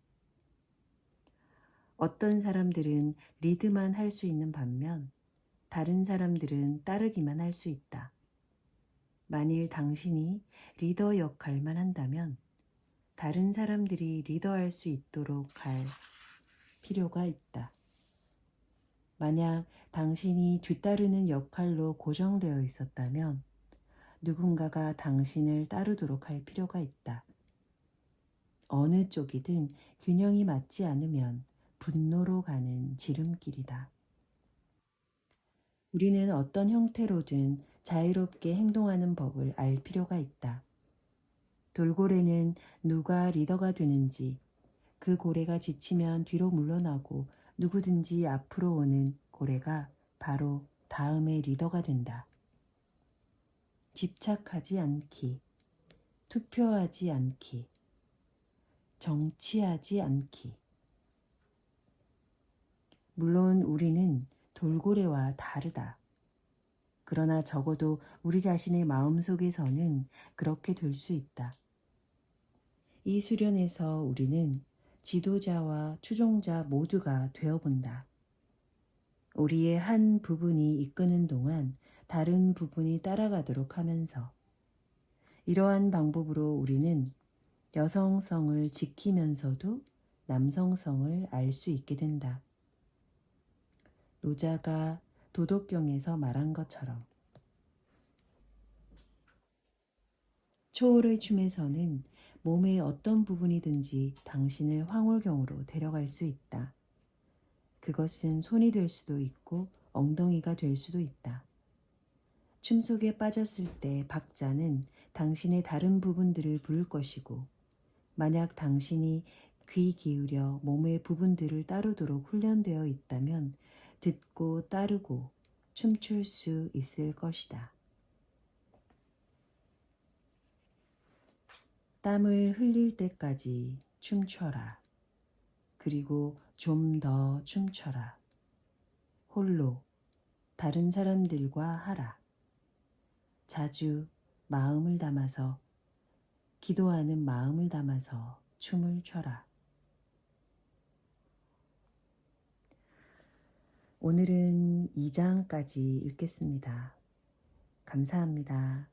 어떤 사람들은 리드만 할 수 있는 반면 다른 사람들은 따르기만 할 수 있다. 만일 당신이 리더 역할만 한다면 다른 사람들이 리더할 수 있도록 할 필요가 있다. 만약 당신이 뒤따르는 역할로 고정되어 있었다면 누군가가 당신을 따르도록 할 필요가 있다. 어느 쪽이든 균형이 맞지 않으면 분노로 가는 지름길이다. 우리는 어떤 형태로든 자유롭게 행동하는 법을 알 필요가 있다. 돌고래는 누가 리더가 되는지, 그 고래가 지치면 뒤로 물러나고 누구든지 앞으로 오는 고래가 바로 다음의 리더가 된다. 집착하지 않기, 투표하지 않기, 정치하지 않기. 물론 우리는 돌고래와 다르다. 그러나 적어도 우리 자신의 마음속에서는 그렇게 될 수 있다. 이 수련에서 우리는 지도자와 추종자 모두가 되어본다. 우리의 한 부분이 이끄는 동안 다른 부분이 따라가도록 하면서 이러한 방법으로 우리는 여성성을 지키면서도 남성성을 알 수 있게 된다. 노자가 도덕경에서 말한 것처럼 초월의 춤에서는 몸의 어떤 부분이든지 당신을 황홀경으로 데려갈 수 있다. 그것은 손이 될 수도 있고 엉덩이가 될 수도 있다. 춤 속에 빠졌을 때 박자는 당신의 다른 부분들을 부를 것이고 만약 당신이 귀 기울여 몸의 부분들을 따르도록 훈련되어 있다면 듣고 따르고 춤출 수 있을 것이다. 땀을 흘릴 때까지 춤춰라. 그리고 좀 더 춤춰라. 홀로 다른 사람들과 하라. 자주 마음을 담아서 기도하는 마음을 담아서 춤을 춰라. 오늘은 2장까지 읽겠습니다. 감사합니다.